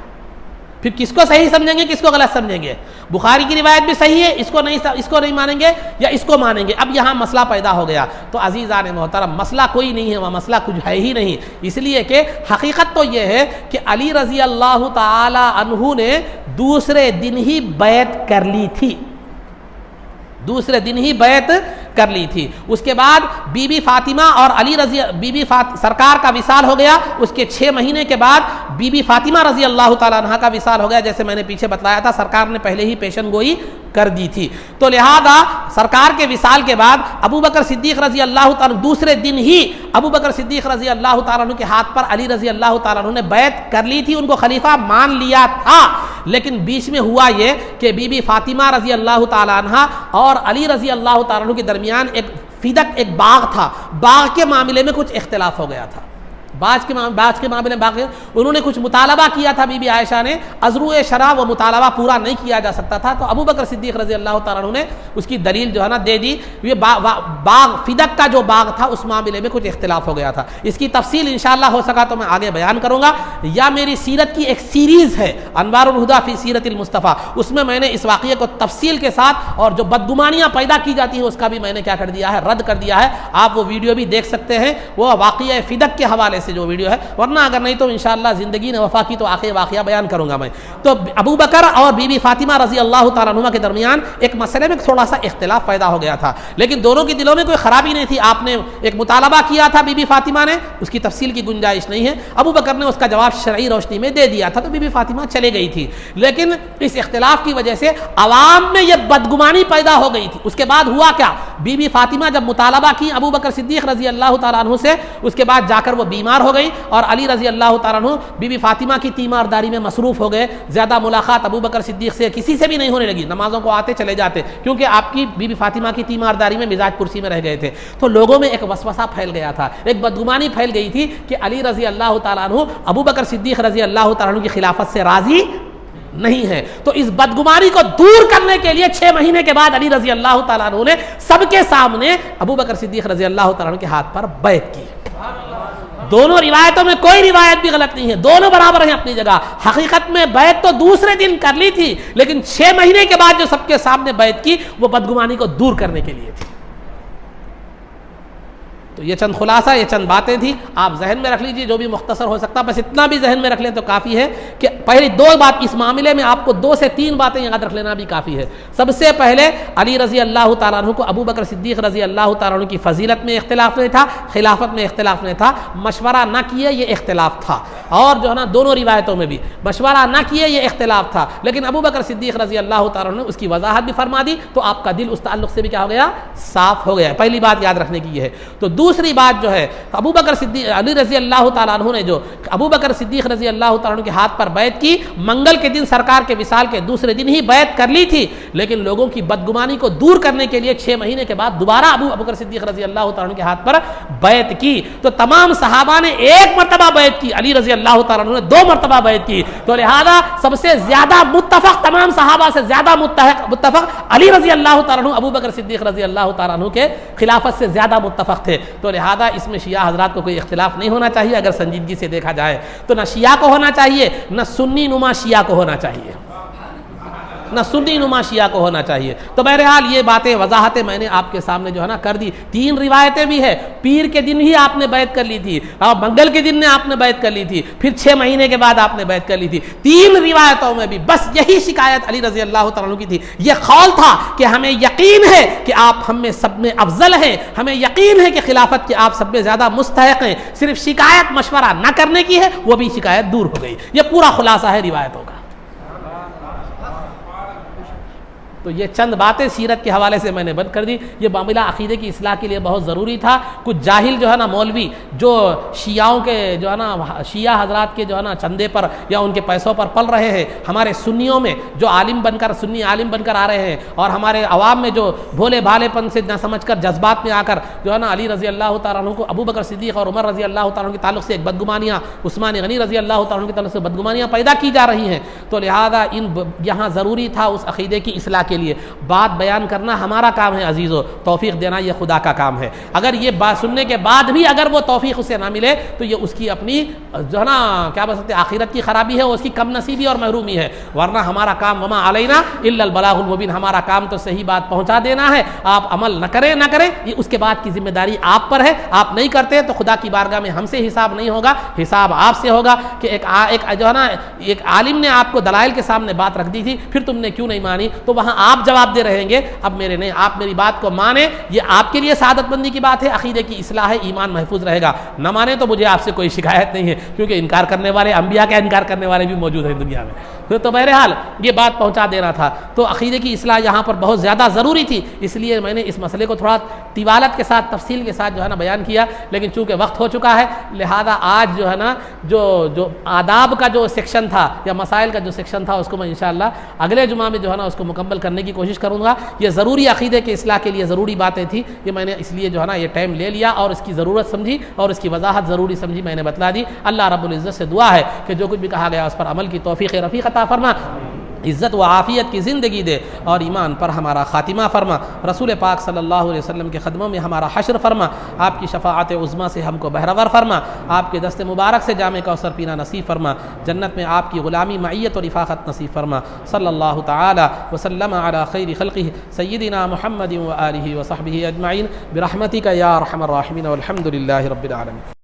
پھر کس کو صحیح سمجھیں گے، کس کو غلط سمجھیں گے؟ بخاری کی روایت بھی صحیح ہے، اس کو نہیں مانیں گے یا اس کو مانیں گے؟ اب یہاں مسئلہ پیدا ہو گیا۔ تو عزیزان محترم، مسئلہ کوئی نہیں ہے، وہ مسئلہ کچھ ہے ہی نہیں، اس لیے کہ حقیقت تو یہ ہے کہ علی رضی اللہ تعالی عنہ نے دوسرے دن ہی بیعت کر لی تھی، دوسرے دن ہی بیعت کر لی تھی. اس کے بعد بی بی فاطمہ اور علی رضی سرکار کا وصال ہو گیا. اس کے 6 مہینے کے بعد بی بی فاطمہ رضی اللہ تعالیٰ عنہ کا وصال ہو گیا. جیسے میں نے پیچھے بتلایا تھا سرکار نے پہلے ہی پیشن گوئی کر دی تھی. تو لہذا سرکار کے وصال کے بعد ابو بکر صدیق رضی اللہ تعالیٰ دوسرے دن ہی ابو بکر صدیق رضی اللہ تعالیٰ عنہ کے ہاتھ پر علی رضی اللہ تعالیٰ عنہ نے بیعت کر لی تھی. ان کو خلیفہ مان لیا تھا, لیکن بیچ میں ہوا یہ کہ بی بی فاطمہ رضی اللہ تعالیٰ عنہ اور علی رضی اللہ تعالیٰ عنہ کے درمیان ایک فدق, ایک باغ تھا. باغ کے معاملے میں کچھ اختلاف ہو گیا تھا. باغ کے معاملے میں انہوں نے کچھ مطالبہ کیا تھا. بی بی عائشہ نے عذرو شرع وہ مطالبہ پورا نہیں کیا جا سکتا تھا, تو ابو بکر صدیق رضی اللہ تعالیٰ عنہ نے اس کی دلیل جو ہے نا دے دی. یہ باغ فدق کا جو باغ تھا اس معاملے میں کچھ اختلاف ہو گیا تھا. اس کی تفصیل انشاءاللہ ہو سکا تو میں آگے بیان کروں گا, یا میری سیرت کی ایک سیریز ہے انوار الہدیٰ فی سیرت المصطفیٰ, اس میں میں نے اس واقعے کو تفصیل کے ساتھ اور جو بدگمانیاں پیدا کی جاتی ہیں اس کا بھی میں نے کیا کر دیا ہے, رد کر دیا ہے. آپ وہ ویڈیو بھی دیکھ سکتے ہیں, وہ واقعہ فدق کے حوالے سے جو ویڈیو ہے, ورنہ اگر نہیں تو انشاءاللہ زندگی نے وفا کی تو آخر واقعہ بیان کروں گا میں. تو ابو بکر اور بی بی فاطمہ رضی اللہ تعالیٰ عنہ کے درمیان ایک مسئلے میں تھوڑا سا اختلاف پیدا ہو گیا تھا, لیکن دونوں کے دلوں میں کوئی خرابی نہیں تھی. آپ نے ایک مطالبہ کیا تھا بی بی فاطمہ نے, اس کی تفصیل کی گنجائش نہیں ہے. ابو بکر نے اس کا جواب شرعی روشنی میں دے دیا تھا, تو بی بی فاطمہ چلے گئی تھی. لیکن اس اختلاف کی وجہ سے عوام میں یہ بدگمانی پیدا ہو گئی تھی. اس کے بعد ہوا کیا, بی بی فاطمہ جب مطالبہ کی ابو بکر صدیق رضی اللہ تعالیٰ عنہ سے, اس کے بعد جا کر وہ بیمار ہو گئی اور علی رضی اللہ تعالیٰ عنہ بی بی فاطمہ کی تیمارداری میں مصروف ہو گئے. زیادہ ملاقات ابو بکر صدیق سے کسی سے بھی نہیں ہونے لگی, نمازوں کو آتے چلے جاتے, کیونکہ آپ کی بی بی فاطمہ کی تیمارداری میں مزاج کرسی میں رہ گئے تھے. تو لوگوں میں ایک وسوسہ پھیل گیا تھا, ایک بدگمانی پھیل گئی تھی کہ علی رضی اللہ تعالیٰ عنہ ابو بکر صدیق رضی اللہ تعالیٰ عنہ کی خلافت سے راضی نہیں ہے. تو اس بدگمانی کو دور کرنے کے لیے 6 مہینے کے بعد علی رضی اللہ تعالیٰ عنہ نے سب کے سامنے ابو بکر صدیق رضی اللہ تعالیٰ عنہ کے ہاتھ پر بیعت کی. دونوں روایتوں میں کوئی روایت بھی غلط نہیں ہے, دونوں برابر ہیں اپنی جگہ. حقیقت میں بیعت تو دوسرے دن کر لی تھی, لیکن 6 مہینے کے بعد جو سب کے سامنے بیعت کی وہ بدگمانی کو دور کرنے کے لیے تھی. تو یہ چند خلاصہ, یہ چند باتیں تھیں, آپ ذہن میں رکھ لیجیے جو بھی مختصر ہو سکتا, بس اتنا بھی ذہن میں رکھ لیں تو کافی ہے کہ پہلی 2 بات اس معاملے میں آپ کو 2 سے 3 باتیں یاد رکھ لینا بھی کافی ہے. سب سے پہلے علی رضی اللہ تعالیٰ عنہ کو ابو بکر صدیق رضی اللہ تعالیٰ عنہ کی فضیلت میں اختلاف نہیں تھا, خلافت میں اختلاف نہیں تھا. مشورہ نہ کیے یہ اختلاف تھا, اور جو ہے نا دونوں روایتوں میں بھی مشورہ نہ کیے یہ اختلاف تھا, لیکن ابو بکر صدیق رضی اللہ تعالیٰ عنہ نے اس کی وضاحت بھی فرما دی, تو آپ کا دل اس تعلق سے بھی کیا ہو گیا, صاف ہو گیا. پہلی بات یاد رکھنے کی یہ ہے. تو دوسری بات جو ہے, ابو بکر صدیق علی رضی اللہ تعالیٰ عنہ نے جو ابو بکر صدیق رضی اللہ تعالیٰ عنہ کے ہاتھ پر بیعت کی, منگل کے دن سرکار کے وصال کے دوسرے دن ہی بیعت کر لی تھی, لیکن لوگوں کی بدگمانی کو دور کرنے کے لیے 6 مہینے کے بعد دوبارہ ابو بکر صدیق رضی اللہ تعالیٰ عنہ کے ہاتھ پر بیعت کی. تو تمام صحابہ نے 1 مرتبہ بیعت کی, علی رضی اللہ تعالیٰ عنہ نے 2 مرتبہ بیعت کی. تو لہذا سب سے زیادہ متفق, تمام صحابہ سے زیادہ متفق علی رضی اللہ تعالیٰ عنہ ابو بکر صدیق رضی اللہ تعالیٰ عنہ کے خلافت سے زیادہ متفق تھے. تو لہذا اس میں شیعہ حضرات کو کوئی اختلاف نہیں ہونا چاہیے. اگر سنجیدگی سے دیکھا جائے تو نہ شیعہ کو ہونا چاہیے, نہ سنی نما شیعہ کو ہونا چاہیے, نہ سنی نما شیعہ کو ہونا چاہیے. تو بہرحال یہ باتیں وضاحتیں میں نے آپ کے سامنے جو ہے نا کر دی. 3 روایتیں بھی ہے, پیر کے دن ہی آپ نے بیعت کر لی تھی, اور منگل کے دن نے آپ نے بیعت کر لی تھی, پھر 6 مہینے کے بعد آپ نے بیعت کر لی تھی. 3 روایتوں میں بھی بس یہی شکایت علی رضی اللہ تعالیٰ عنہ کی تھی. یہ قول تھا کہ ہمیں یقین ہے کہ آپ ہم میں سب میں افضل ہیں, ہمیں یقین ہے کہ خلافت کے آپ سب میں زیادہ مستحق ہیں. صرف شکایت مشورہ نہ کرنے کی ہے, وہ بھی شکایت دور ہو گئی. یہ پورا خلاصہ ہے روایتوں کا. تو یہ چند باتیں سیرت کے حوالے سے میں نے بند کر دی. یہ معاملہ عقیدے کی اصلاح کے لیے بہت ضروری تھا. کچھ جاہل جو ہے نا مولوی, جو شیعوں کے جو ہے نا شیعہ حضرات کے جو ہے نا چندے پر یا ان کے پیسوں پر پل رہے ہیں, ہمارے سنیوں میں جو عالم بن کر سنی عالم بن کر آ رہے ہیں, اور ہمارے عوام میں جو بھولے بھالے پن سے نہ سمجھ کر جذبات میں آ کر جو ہے نا علی رضی اللہ تعالیٰ عنہ کو ابو بکر صدیق اور عمر رضی اللہ تعالیٰ عنہ کے تعلق سے ایک بدگمانیاں, عثمان غنی رضی اللہ تعالیٰ عنہ کے تعلق سے بدگمانیاں پیدا کی جا رہی ہیں. تو لہذا یہاں ضروری تھا اس عقیدے کی اصلاح کے لیے بات بیان کرنا ہمارا کام ہے عزیزو, توفیق دینا یہ خدا کا کام ہے. اگر یہ بات سننے کے بعد بھی اگر وہ توفیق اسے نہ ملے تو یہ اس کی اپنی جو ہے نا کیا بول سکتے آخرت کی خرابی ہے, اس کی کم نصیبی اور محرومی ہے. ورنہ ہمارا کام وما علینا الا البلاغ المبین, ہمارا کام تو صحیح بات پہنچا دینا ہے. آپ عمل نہ کریں یہ اس کے بعد کی ذمہ داری آپ پر ہے. آپ نہیں کرتے تو خدا کی بارگاہ میں ہم سے حساب نہیں ہوگا, حساب آپ سے ہوگا کہ ایک جو ہے نا ایک عالم نے آپ کو دلائل کے سامنے بات رکھ دی تھی, پھر تم نے کیوں نہیں مانی, تو وہاں آپ جواب دے رہیں گے، اب میرے نہیں، آپ میری بات کو مانیں، یہ آپ کے لیے سعادت مندی کی بات ہے، عقیدے کی اصلاح ہے، ایمان محفوظ رہے گا، نہ مانیں تو مجھے آپ سے کوئی شکایت نہیں ہے، کیونکہ انکار کرنے والے، انبیاء کا انکار کرنے والے بھی موجود ہیں دنیا میں۔ تو بہرحال یہ بات پہنچا دینا تھا۔ تو عقیدے کی اصلاح یہاں پر بہت زیادہ ضروری تھی، اس لیے میں نے اس مسئلے کو تھوڑا طوالت کے ساتھ، تفصیل کے ساتھ جو ہے نا بیان کیا، لیکن چونکہ وقت ہو چکا ہے لہذا آج جو ہے نا جو آداب کا جو سیکشن تھا یا مسائل کا جو سیکشن تھا اس کو میں انشاءاللہ اگلے جمعہ میں جو ہے نا اس کو مکمل کرنے کی کوشش کروں گا۔ یہ ضروری عقیدے کے اصلاح کے لیے ضروری باتیں تھیں، یہ میں نے اس لیے جو ہے نا یہ ٹائم لے لیا اور اس کی ضرورت سمجھی اور اس کی وضاحت ضروری سمجھی، میں نے بتلا دی۔ اللہ رب العزت سے دعا ہے کہ جو کچھ بھی کہا گیا اس پر عمل کی توفیق رفیق عطا فرما، عزت و عافیت کی زندگی دے اور ایمان پر ہمارا خاتمہ فرما، رسول پاک صلی اللہ علیہ وسلم کے قدموں میں ہمارا حشر فرما، آپ کی شفاعت عظمیٰ سے ہم کو بہرور فرما، آپ کے دست مبارک سے جام کوثر پینا نصیب فرما، جنت میں آپ کی غلامی، معیت و رفاقت نصیب فرما۔ صلی اللہ تعالی وسلم علی خیر خلقہ سیدنا محمد و آلہ و صحبہ اجمعین برحمتک یا ارحم الراحمین والحمد للہ رب العالمین۔